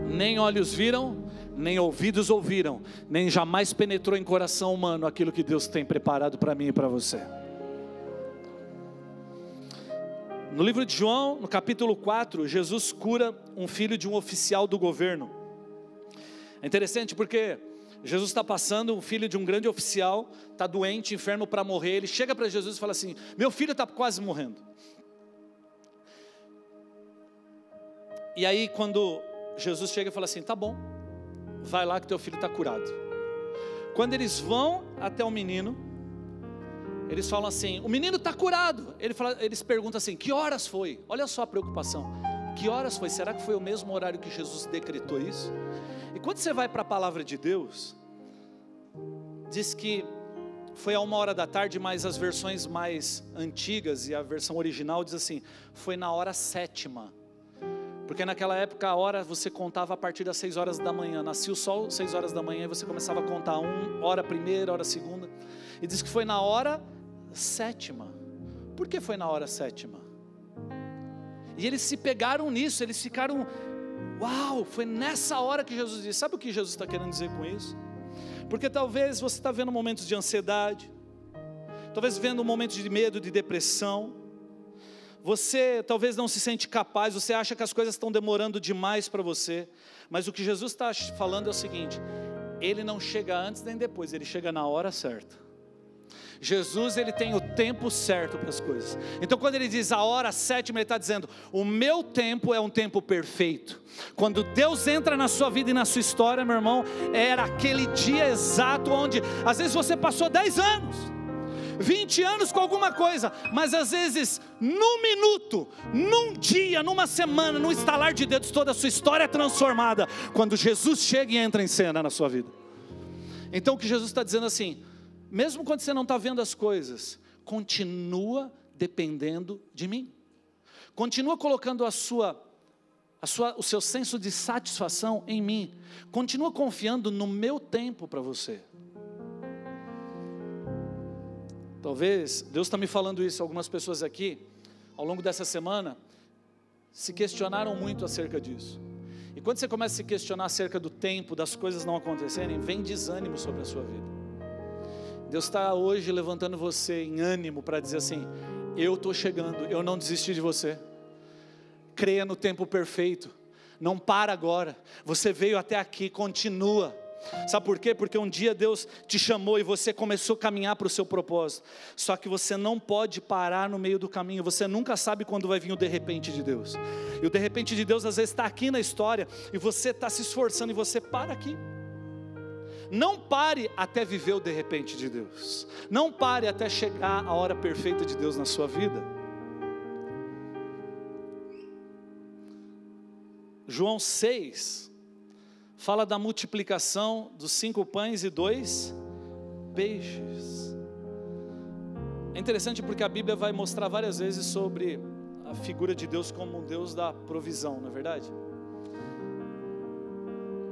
Nem olhos viram, nem ouvidos ouviram, nem jamais penetrou em coração humano aquilo que Deus tem preparado para mim e para você. No livro de João, no capítulo 4, Jesus cura um filho de um oficial do governo. É interessante porque Jesus está passando, um filho de um grande oficial, está doente, enfermo para morrer. Ele chega para Jesus e fala assim: meu filho está quase morrendo. E aí quando Jesus chega e fala assim, tá bom, vai lá que teu filho está curado. Quando eles vão até o menino, eles falam assim, o menino está curado. Eles perguntam assim, que horas foi? Olha só a preocupação, que horas foi? Será que foi o mesmo horário que Jesus decretou isso? E quando você vai para a palavra de Deus, diz que foi a 1h da tarde, mas as versões mais antigas e a versão original diz assim, foi na hora 7ª. Porque naquela época a hora você contava a partir das 6 horas da manhã. Nascia o sol 6 horas da manhã e você começava a contar hora primeira, hora segunda. E diz que foi na hora 7ª. Por que foi na hora 7ª? E eles se pegaram nisso, eles ficaram, uau, foi nessa hora que Jesus disse. Sabe o que Jesus está querendo dizer com isso? Porque talvez você está vendo momentos de ansiedade, talvez vendo momentos de medo, de depressão. Você talvez não se sente capaz, você acha que as coisas estão demorando demais para você. Mas o que Jesus está falando é o seguinte, Ele não chega antes nem depois, Ele chega na hora certa. Jesus, Ele tem o tempo certo para as coisas. Então quando Ele diz a hora 7ª, Ele está dizendo, o meu tempo é um tempo perfeito. Quando Deus entra na sua vida e na sua história, meu irmão, era aquele dia exato onde, às vezes você passou 10 anos, 20 anos com alguma coisa, mas às vezes, num minuto, num dia, numa semana, num estalar de dedos, toda a sua história é transformada, quando Jesus chega e entra em cena na sua vida. Então o que Jesus está dizendo assim, mesmo quando você não está vendo as coisas, continua dependendo de mim, continua colocando o seu senso de satisfação em mim, continua confiando no meu tempo para você. Talvez, Deus está me falando isso, algumas pessoas aqui, ao longo dessa semana, se questionaram muito acerca disso. E quando você começa a se questionar acerca do tempo, das coisas não acontecerem, vem desânimo sobre a sua vida. Deus está hoje levantando você em ânimo para dizer assim, eu estou chegando, eu não desisti de você. Creia no tempo perfeito, não para agora, você veio até aqui, continua. Sabe por quê? Porque um dia Deus te chamou e você começou a caminhar para o seu propósito. Só que você não pode parar no meio do caminho. Você nunca sabe quando vai vir o de repente de Deus. E o de repente de Deus às vezes está aqui na história e você está se esforçando e você para aqui. Não pare até viver o de repente de Deus. Não pare até chegar a hora perfeita de Deus na sua vida. João 6 fala da multiplicação dos 5 pães e 2 peixes. É interessante porque a Bíblia vai mostrar várias vezes sobre a figura de Deus como um Deus da provisão, não é verdade?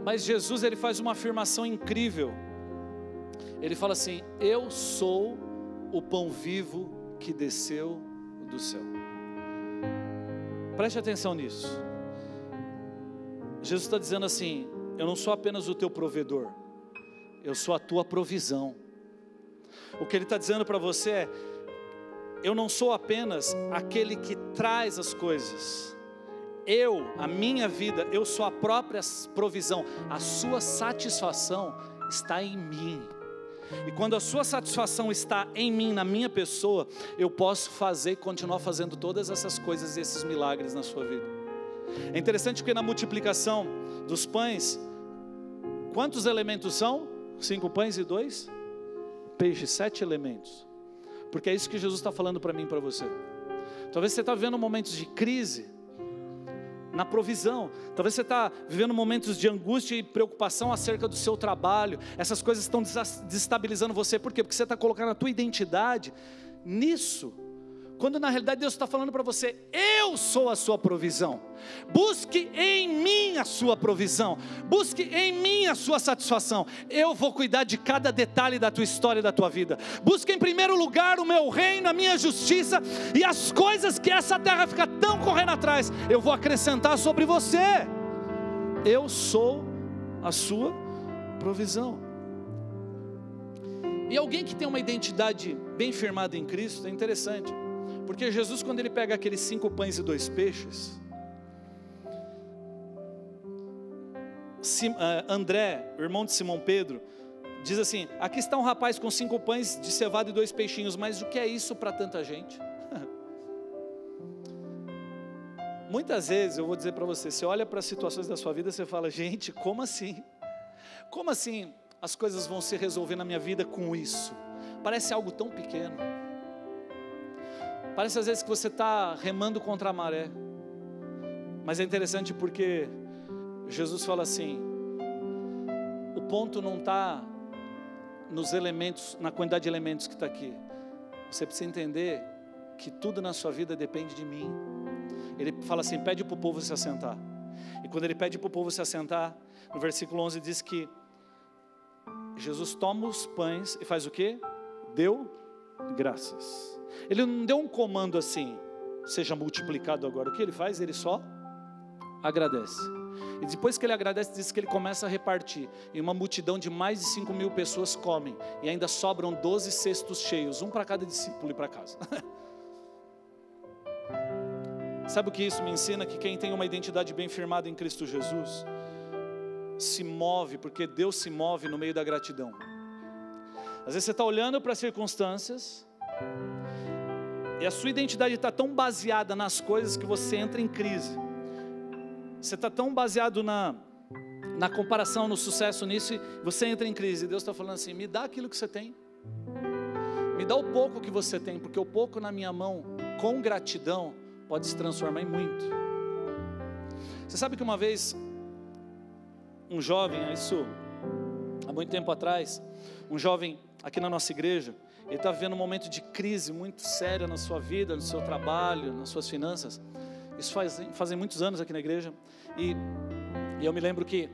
Mas Jesus, Ele faz uma afirmação incrível. Ele fala assim, eu sou o pão vivo que desceu do céu. Preste atenção nisso. Jesus está dizendo assim, eu não sou apenas o teu provedor, eu sou a tua provisão. O que Ele está dizendo para você é, eu não sou apenas aquele que traz as coisas, a minha vida, eu sou a própria provisão, a sua satisfação está em mim. E quando a sua satisfação está em mim, na minha pessoa, eu posso fazer e continuar fazendo todas essas coisas e esses milagres na sua vida. É interessante porque na multiplicação dos pães, quantos elementos são? 5 pães e 2 peixes, 7 elementos. Porque é isso que Jesus está falando para mim e para você. Talvez você está vivendo momentos de crise na provisão. Talvez você está vivendo momentos de angústia e preocupação acerca do seu trabalho. Essas coisas estão desestabilizando você. Por quê? Porque você está colocando a tua identidade nisso. Quando na realidade Deus está falando para você, eu sou a sua provisão. Busque em mim a sua provisão. Busque em mim a sua satisfação. Eu vou cuidar de cada detalhe da tua história e da tua vida. Busque em primeiro lugar o meu reino, a minha justiça, e as coisas que essa terra fica tão correndo atrás, eu vou acrescentar sobre você. Eu sou a sua provisão. E alguém que tem uma identidade bem firmada em Cristo, é interessante. Porque Jesus, quando Ele pega aqueles 5 pães e 2 peixes, André, o irmão de Simão Pedro, diz assim, aqui está um rapaz com 5 pães de cevada e 2 peixinhos, mas o que é isso para tanta gente? Muitas vezes, eu vou dizer para você olha para as situações da sua vida e você fala, gente, como assim? Como assim as coisas vão se resolver na minha vida com isso? Parece algo tão pequeno. Parece às vezes que você está remando contra a maré. Mas é interessante porque Jesus fala assim, o ponto não está nos elementos, na quantidade de elementos que está aqui. Você precisa entender que tudo na sua vida depende de mim. Ele fala assim, pede para o povo se assentar. E quando ele pede para o povo se assentar, no versículo 11 diz que Jesus toma os pães e faz o quê? Deu graças. Ele não deu um comando assim, seja multiplicado agora. O que ele faz? Ele só agradece. E depois que ele agradece, diz que ele começa a repartir. E uma multidão de mais de 5.000 pessoas comem. E ainda sobram 12 cestos cheios, um para cada discípulo ir para casa. Sabe o que isso me ensina? Que quem tem uma identidade bem firmada em Cristo Jesus se move, porque Deus se move no meio da gratidão. Às vezes você está olhando para as circunstâncias e a sua identidade está tão baseada nas coisas que você entra em crise. Você está tão baseado na comparação, no sucesso nisso, e você entra em crise. Deus está falando assim, me dá aquilo que você tem. Me dá o pouco que você tem, porque o pouco na minha mão, com gratidão, pode se transformar em muito. Você sabe que uma vez, um jovem, isso há muito tempo atrás, um jovem aqui na nossa igreja, ele está vivendo um momento de crise muito séria na sua vida, no seu trabalho, nas suas finanças. Isso fazem muitos anos aqui na igreja. E eu me lembro que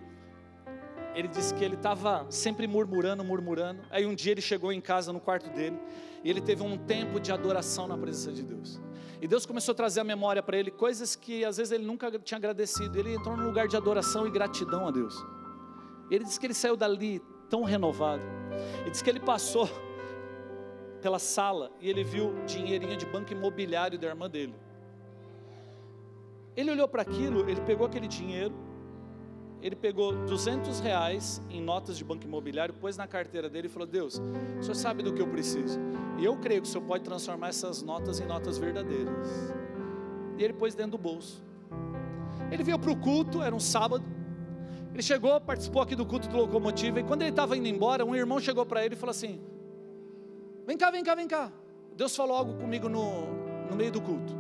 ele disse que ele estava sempre murmurando. Aí um dia ele chegou em casa, no quarto dele, e ele teve um tempo de adoração na presença de Deus. E Deus começou a trazer à memória para ele coisas que às vezes ele nunca tinha agradecido. Ele entrou num lugar de adoração e gratidão a Deus. Ele disse que ele saiu dali tão renovado. Ele disse que ele passou pela sala e ele viu dinheirinho de banco imobiliário da irmã dele. Ele olhou para aquilo, ele pegou aquele dinheiro, ele pegou R$200 em notas de banco imobiliário, pôs na carteira dele e falou, Deus, o Senhor sabe do que eu preciso, e eu creio que o Senhor pode transformar essas notas em notas verdadeiras. E ele pôs dentro do bolso. Ele veio para o culto, era um sábado, ele chegou, participou aqui do culto do Locomotiva, e quando ele estava indo embora, um irmão chegou para ele e falou assim, vem cá, Deus falou algo comigo no meio do culto,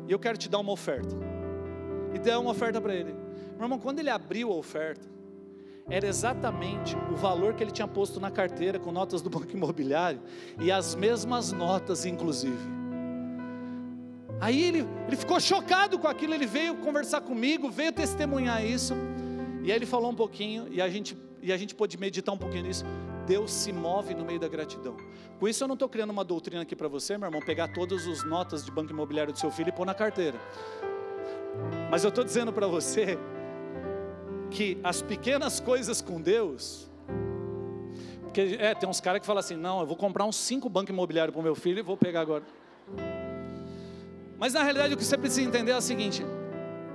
e eu quero te dar uma oferta. E deu uma oferta para ele. Meu irmão, quando ele abriu a oferta, era exatamente o valor que ele tinha posto na carteira com notas do banco imobiliário, e as mesmas notas inclusive. Aí ele ficou chocado com aquilo, ele veio conversar comigo, veio testemunhar isso, e aí ele falou um pouquinho, e a gente pôde meditar um pouquinho nisso. Deus se move no meio da gratidão. Com isso eu não estou criando uma doutrina aqui para você, meu irmão, pegar todas as notas de banco imobiliário do seu filho e pôr na carteira. Mas eu estou dizendo para você que as pequenas coisas com Deus, porque tem uns caras que falam assim, não, eu vou comprar uns 5 bancos imobiliários para o meu filho e vou pegar agora. Mas na realidade o que você precisa entender é o seguinte,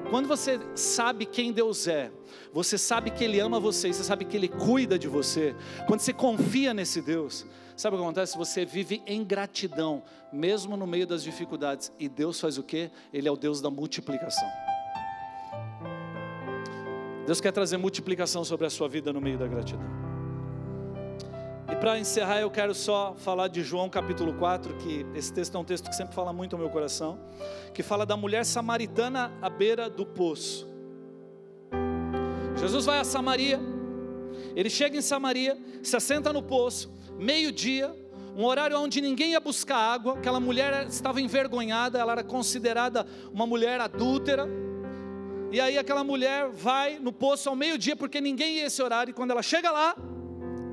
quando você sabe quem Deus é, você sabe que Ele ama você, você sabe que Ele cuida de você, quando você confia nesse Deus, sabe o que acontece? Você vive em gratidão, mesmo no meio das dificuldades. E Deus faz o quê? Ele é o Deus da multiplicação. Deus quer trazer multiplicação sobre a sua vida no meio da gratidão. E para encerrar eu quero só falar de João capítulo 4, que esse texto é um texto que sempre fala muito ao meu coração, que fala da mulher samaritana à beira do poço. Jesus vai a Samaria, ele chega em Samaria, se assenta no poço, meio-dia, um horário onde ninguém ia buscar água, aquela mulher estava envergonhada, ela era considerada uma mulher adúltera, e aí aquela mulher vai no poço ao meio-dia, porque ninguém ia esse horário, e quando ela chega lá,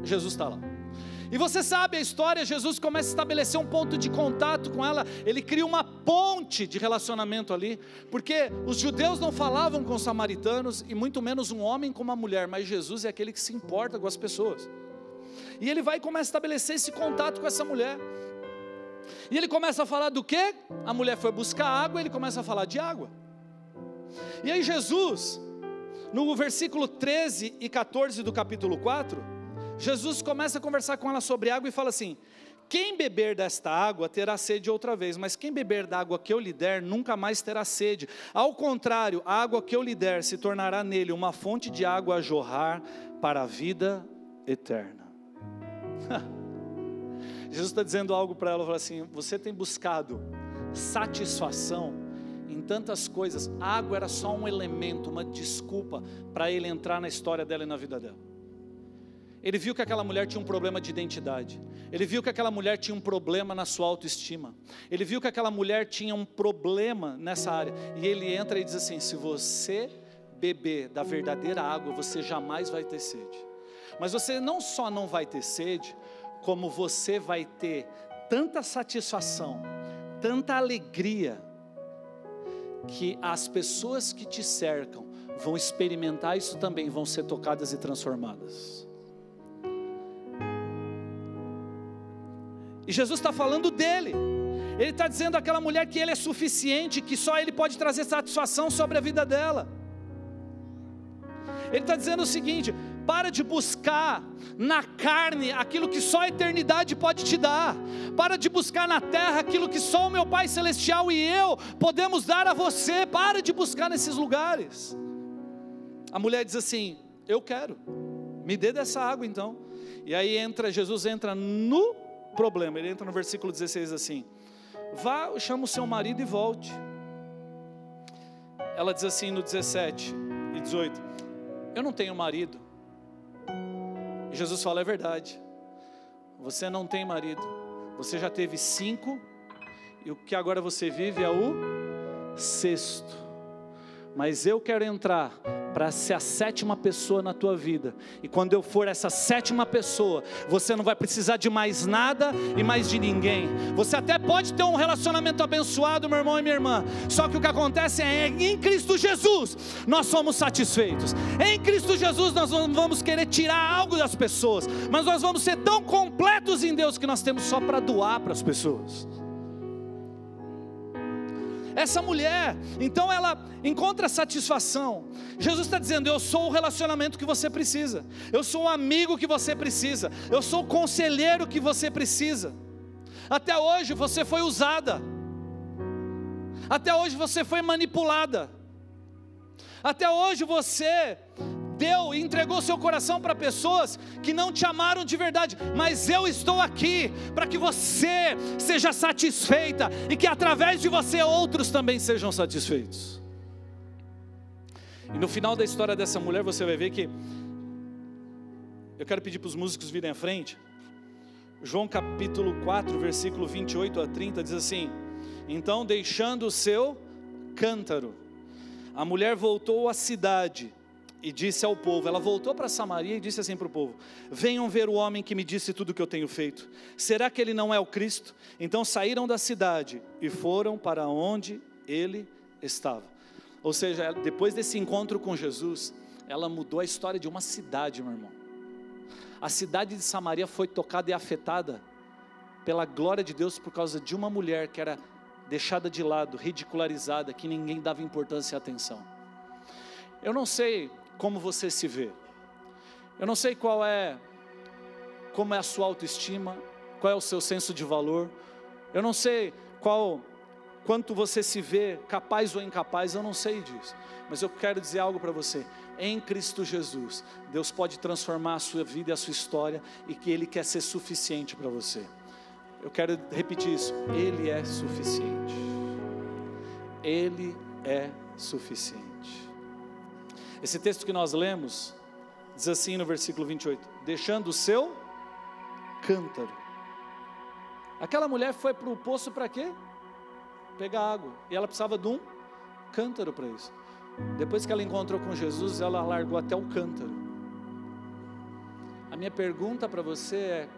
Jesus está lá. E você sabe a história, Jesus começa a estabelecer um ponto de contato com ela, ele cria uma ponte de relacionamento ali, porque os judeus não falavam com os samaritanos, e muito menos um homem com uma mulher, mas Jesus é aquele que se importa com as pessoas. E ele vai e começa a estabelecer esse contato com essa mulher, e ele começa a falar do quê? A mulher foi buscar água, ele começa a falar de água. E aí Jesus, no versículo 13 e 14 do capítulo 4, Jesus começa a conversar com ela sobre água e fala assim, quem beber desta água terá sede outra vez, mas quem beber da água que eu lhe der, nunca mais terá sede. Ao contrário, a água que eu lhe der se tornará nele uma fonte de água a jorrar para a vida eterna. Jesus está dizendo algo para ela, fala assim: você tem buscado satisfação em tantas coisas. A água era só um elemento, uma desculpa para ele entrar na história dela e na vida dela. Ele viu que aquela mulher tinha um problema de identidade. Ele viu que aquela mulher tinha um problema na sua autoestima. Ele viu que aquela mulher tinha um problema nessa área. E ele entra e diz assim: se você beber da verdadeira água, você jamais vai ter sede. Mas você não só não vai ter sede, como você vai ter tanta satisfação, tanta alegria, que as pessoas que te cercam vão experimentar isso também, vão ser tocadas e transformadas. E Jesus está falando dele. Ele está dizendo àquela mulher que ele é suficiente, que só ele pode trazer satisfação sobre a vida dela. Ele está dizendo o seguinte: para de buscar na carne aquilo que só a eternidade pode te dar. Para de buscar na terra aquilo que só o meu Pai Celestial e eu podemos dar a você. Para de buscar nesses lugares. A mulher diz assim: eu quero, me dê dessa água então. E aí Jesus entra no problema. Ele entra no versículo 16 assim: vá, chama o seu marido e volte. Ela diz assim no 17 e 18: eu não tenho marido. E Jesus fala: é verdade, você não tem marido, você já teve 5, e o que agora você vive é o 6º. Mas eu quero entrar para ser a 7ª pessoa na tua vida. E quando eu for essa 7ª pessoa, você não vai precisar de mais nada e mais de ninguém. Você até pode ter um relacionamento abençoado, meu irmão e minha irmã. Só que o que acontece é em Cristo Jesus nós somos satisfeitos. Em Cristo Jesus nós não vamos querer tirar algo das pessoas, mas nós vamos ser tão completos em Deus que nós temos só para doar para as pessoas. Essa mulher, então ela encontra satisfação. Jesus está dizendo: eu sou o relacionamento que você precisa, eu sou o amigo que você precisa, eu sou o conselheiro que você precisa. Até hoje você foi usada, até hoje você foi manipulada, até hoje você deu e entregou seu coração para pessoas que não te amaram de verdade, mas eu estou aqui para que você seja satisfeita e que através de você outros também sejam satisfeitos. E no final da história dessa mulher você vai ver que, eu quero pedir para os músicos virem à frente, João capítulo 4 versículo 28 a 30 diz assim: então, deixando o seu cântaro, a mulher voltou à cidade e disse ao povo, ela voltou para Samaria e disse assim para o povo: venham ver o homem que me disse tudo o que eu tenho feito. Será que ele não é o Cristo? Então saíram da cidade e foram para onde ele estava. Ou seja, depois desse encontro com Jesus, ela mudou a história de uma cidade, meu irmão. A cidade de Samaria foi tocada e afetada pela glória de Deus por causa de uma mulher que era deixada de lado, ridicularizada, que ninguém dava importância e atenção. Eu não sei como você se vê, eu não sei como é a sua autoestima, qual é o seu senso de valor, eu não sei quanto você se vê capaz ou incapaz, eu não sei disso, mas eu quero dizer algo para você: em Cristo Jesus, Deus pode transformar a sua vida e a sua história, e que Ele quer ser suficiente para você. Eu quero repetir isso: Ele é suficiente, Ele é suficiente. Esse texto que nós lemos, diz assim no versículo 28, deixando o seu cântaro. Aquela mulher foi para o poço para quê? Pegar água, e ela precisava de um cântaro para isso. Depois que ela encontrou com Jesus, ela largou até o cântaro. A minha pergunta para você é: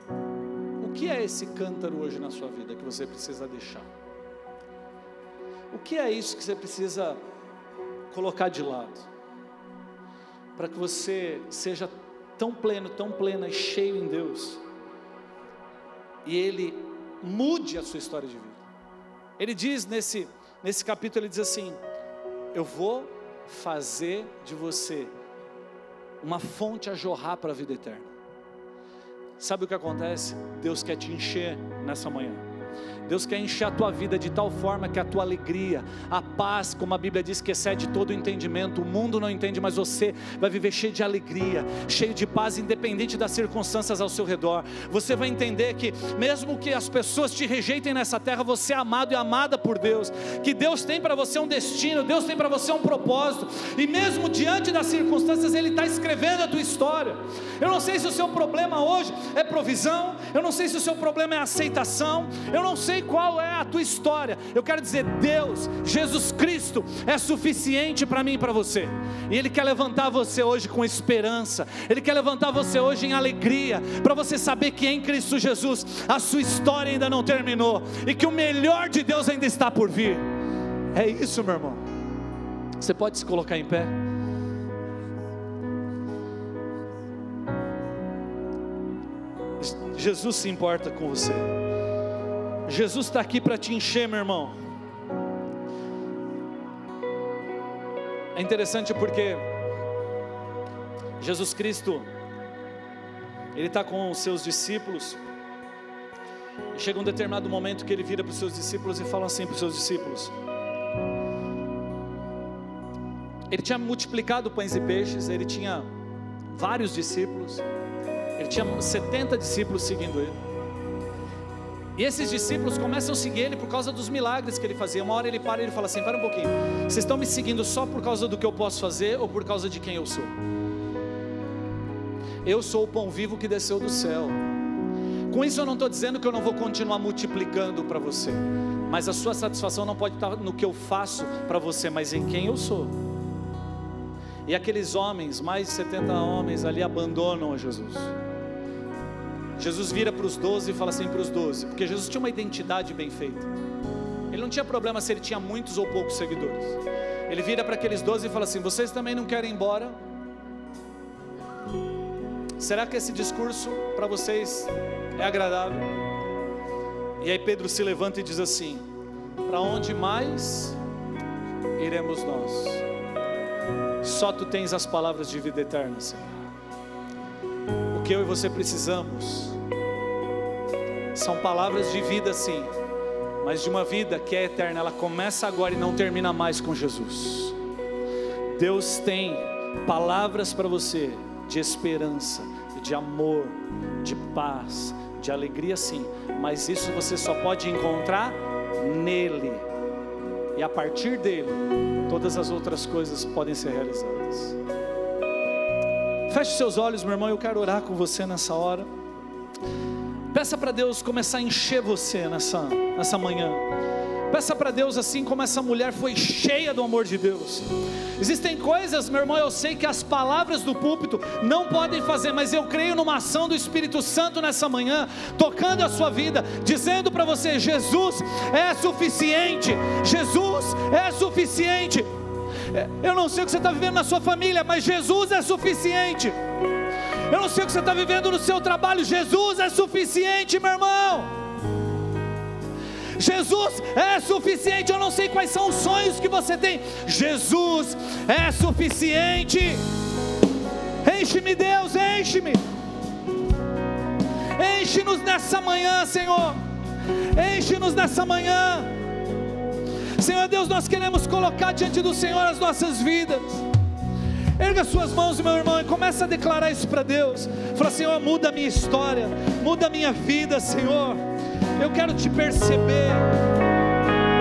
o que é esse cântaro hoje na sua vida que você precisa deixar? O que é isso que você precisa colocar de lado, para que você seja tão pleno, tão plena e cheio em Deus, e Ele mude a sua história de vida? Ele diz nesse capítulo, ele diz assim: eu vou fazer de você uma fonte a jorrar para a vida eterna. Sabe o que acontece? Deus quer te encher nessa manhã. Deus quer encher a tua vida de tal forma que a tua alegria, a paz, como a Bíblia diz, que excede todo o entendimento, o mundo não entende, mas você vai viver cheio de alegria, cheio de paz, independente das circunstâncias ao seu redor. Você vai entender que mesmo que as pessoas te rejeitem nessa terra, você é amado e amada por Deus, que Deus tem para você um destino, Deus tem para você um propósito, e mesmo diante das circunstâncias, Ele está escrevendo a tua história. Eu não sei se o seu problema hoje é provisão, eu não sei se o seu problema é aceitação, eu não sei qual é a tua história. Eu quero dizer, Deus, Jesus Cristo é suficiente para mim e para você, e Ele quer levantar você hoje com esperança, Ele quer levantar você hoje em alegria, para você saber que em Cristo Jesus a sua história ainda não terminou, e que o melhor de Deus ainda está por vir. É isso, meu irmão. Você pode se colocar em pé? Jesus se importa com você. Jesus está aqui para te encher, meu irmão. É interessante porque Jesus Cristo, Ele está com os seus discípulos, e chega um determinado momento que Ele vira para os seus discípulos e fala assim para os seus discípulos. Ele tinha multiplicado pães e peixes, Ele tinha vários discípulos, Ele tinha 70 discípulos seguindo Ele. E esses discípulos começam a seguir Ele por causa dos milagres que Ele fazia. Uma hora Ele para e Ele fala assim: para um pouquinho, vocês estão me seguindo só por causa do que eu posso fazer, ou por causa de quem eu sou? Eu sou o pão vivo que desceu do céu. Com isso eu não estou dizendo que eu não vou continuar multiplicando para você, mas a sua satisfação não pode estar no que eu faço para você, mas em quem eu sou. E aqueles homens, mais de 70 homens ali, abandonam a Jesus. Jesus vira para os 12 e fala assim para os 12, porque Jesus tinha uma identidade bem feita. Ele não tinha problema se ele tinha muitos ou poucos seguidores. Ele vira para aqueles 12 e fala assim: vocês também não querem ir embora? Será que esse discurso para vocês é agradável? E aí Pedro se levanta e diz assim: para onde mais iremos nós? Só tu tens as palavras de vida eterna, Senhor. O que eu e você precisamos são palavras de vida, sim, mas de uma vida que é eterna. Ela começa agora e não termina mais com Jesus. Deus tem palavras para você de esperança, de amor, de paz, de alegria, sim, mas isso você só pode encontrar nele, e a partir dele todas as outras coisas podem ser realizadas. Feche seus olhos, meu irmão, eu quero orar com você nessa hora. Peça para Deus começar a encher você nessa manhã. Peça para Deus, assim como essa mulher foi cheia do amor de Deus. Existem coisas, meu irmão, eu sei que as palavras do púlpito não podem fazer, mas eu creio numa ação do Espírito Santo nessa manhã, tocando a sua vida, dizendo para você: Jesus é suficiente, Jesus é suficiente. Eu não sei o que você está vivendo na sua família, mas Jesus é suficiente. Eu não sei o que você está vivendo no seu trabalho, Jesus é suficiente, meu irmão. Jesus é suficiente. Eu não sei quais são os sonhos que você tem, Jesus é suficiente. Enche-me, Deus, enche-me. Enche-nos nessa manhã, Senhor. Enche-nos nessa manhã, Senhor Deus. Nós queremos colocar diante do Senhor as nossas vidas. Erga suas mãos, meu irmão, e começa a declarar isso para Deus. Fala: Senhor, muda a minha história, muda a minha vida, Senhor. Eu quero te perceber.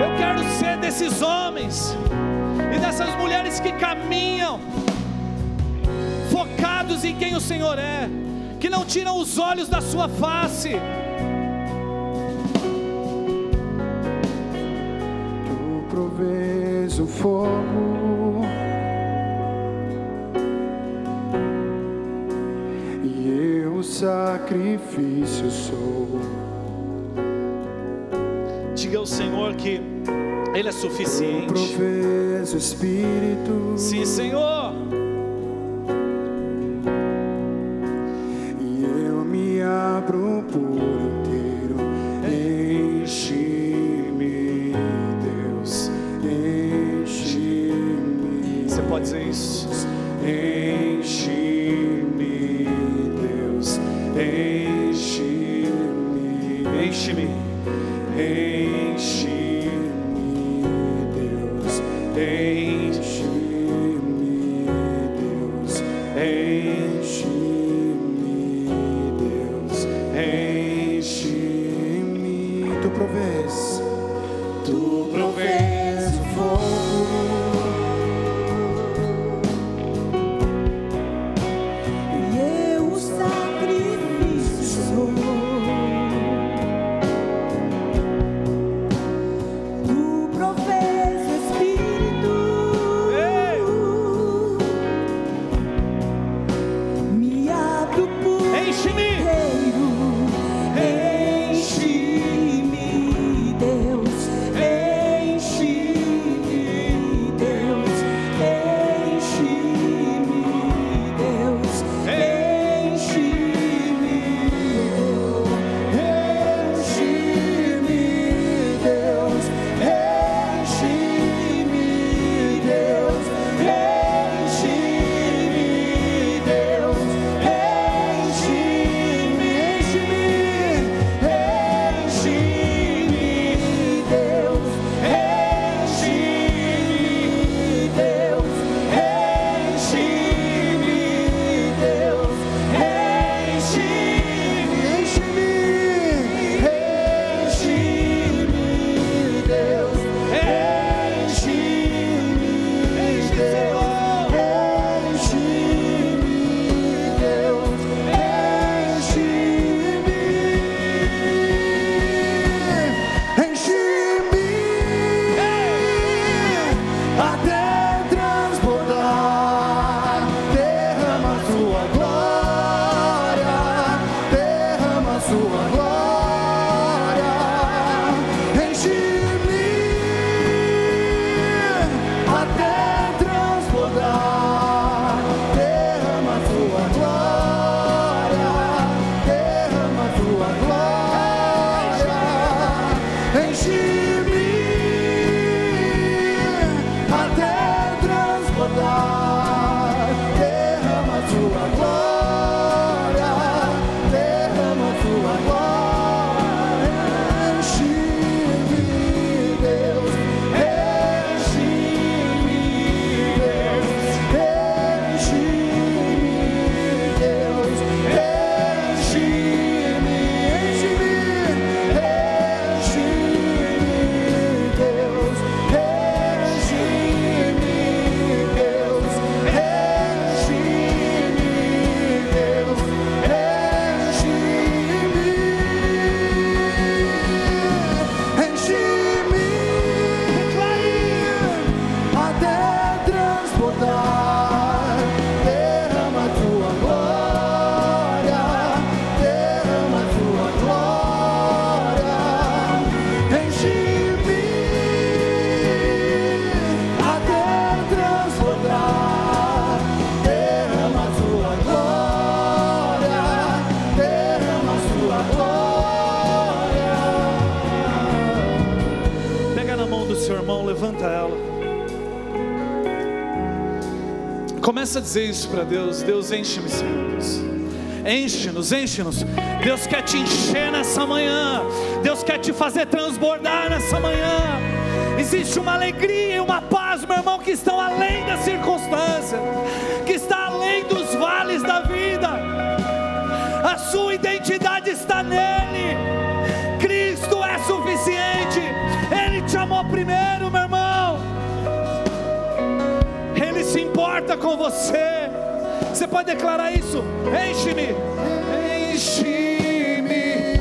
Eu quero ser desses homens e dessas mulheres que caminham focados em quem o Senhor é, que não tiram os olhos da sua face. Tu provês o fogo e eu o sacrifício sou. Diga ao Senhor que Ele é suficiente. Tu provês o Espírito. Sim, Senhor. E eu me abro por inteiro. Enche-me, Deus, enche-me. Você pode dizer isso? Enche-me, Deus, enche-me. seu irmão, levanta ela. Começa a dizer isso para Deus. Deus, enche-me, Senhor Deus. Enche-nos, enche-nos. Deus quer te encher nessa manhã. Deus quer te fazer transbordar nessa manhã. Existe uma alegria e uma paz, meu irmão, que estão além das circunstâncias, que está além dos vales da vida. A sua identidade está nele. Cristo é suficiente. Ele te amou primeiro, meu irmão. Ele se importa com você. Você pode declarar isso? Enche-me, enche-me,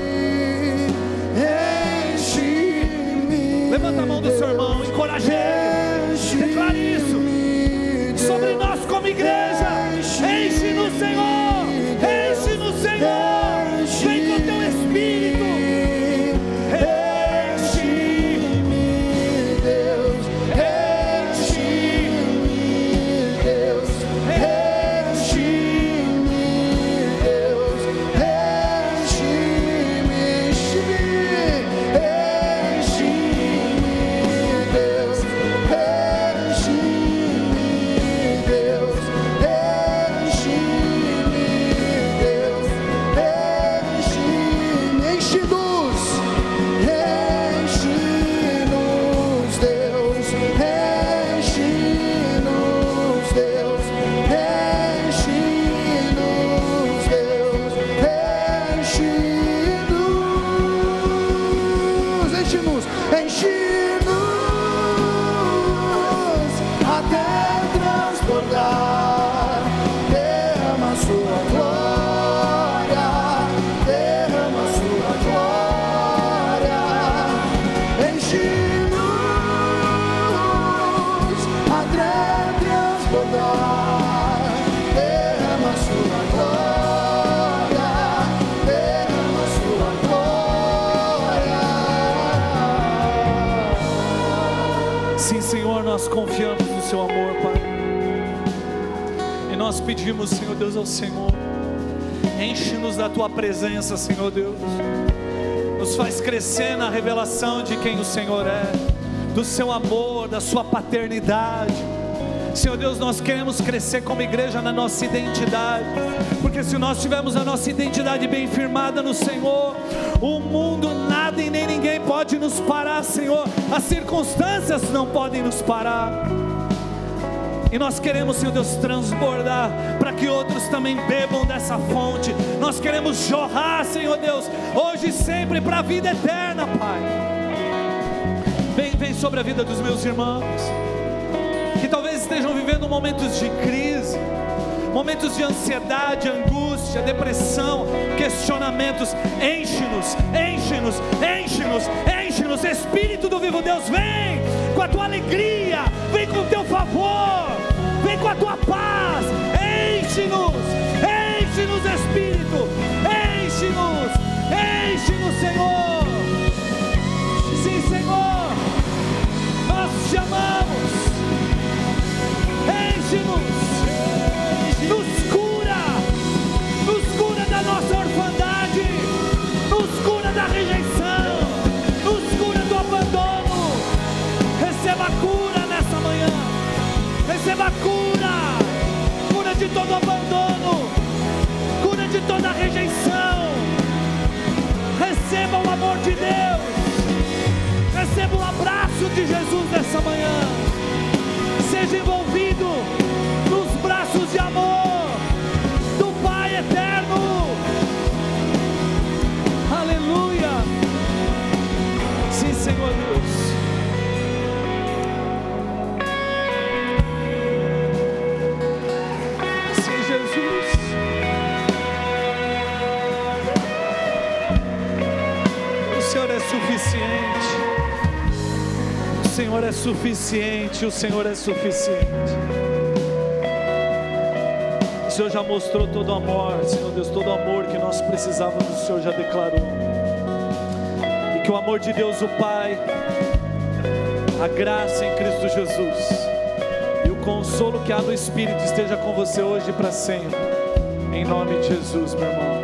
enche-me. Levanta a mão do seu irmão, encoraje ele. Declare isso sobre nós como igreja. Enche-nos, Senhor. Enche-nos, Senhor. Vem com teu Espírito. Nós confiamos no seu amor, Pai, e nós pedimos, Senhor Deus, ao Senhor, enche-nos da tua presença, Senhor Deus, nos faz crescer na revelação de quem o Senhor é, do seu amor, da sua paternidade. Senhor Deus, nós queremos crescer como igreja na nossa identidade, porque se nós tivermos a nossa identidade bem firmada no Senhor, o mundo, nada e nem ninguém pode nos parar, Senhor. As circunstâncias não podem nos parar. E nós queremos, Senhor Deus, transbordar para que outros também bebam dessa fonte. Nós queremos jorrar, Senhor Deus, hoje e sempre para a vida eterna, Pai. Vem sobre a vida dos meus irmãos que talvez estejam vivendo momentos de crise, momentos de ansiedade, angústia, depressão, questionamentos. Enche-nos, enche-nos, enche-nos, enche-nos. Espírito do vivo Deus, vem com a tua alegria, vem com o teu favor, vem com a tua paz. Enche-nos, enche-nos, Espírito, enche-nos, enche-nos, Senhor. Sim, Senhor, nós te amamos. Enche-nos. Nos cura da nossa orfandade, nos cura da rejeição, nos cura do abandono. Receba a cura nessa manhã, receba a cura de todo abandono, cura de toda rejeição. Receba o amor de Deus, receba o abraço de Jesus nessa manhã. Seja envolvido nos braços de amor do Pai eterno. Aleluia. Sim, Senhor Deus. Sim, Jesus. O Senhor é suficiente. O Senhor é suficiente. O Senhor é suficiente. O Senhor já mostrou todo o amor, Senhor Deus, todo o amor que nós precisávamos, o Senhor já declarou. E que o amor de Deus o Pai, a graça em Cristo Jesus e o consolo que há no Espírito esteja com você hoje e para sempre. Em nome de Jesus, meu irmão.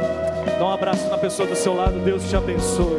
Dá um abraço na pessoa do seu lado. Deus te abençoe.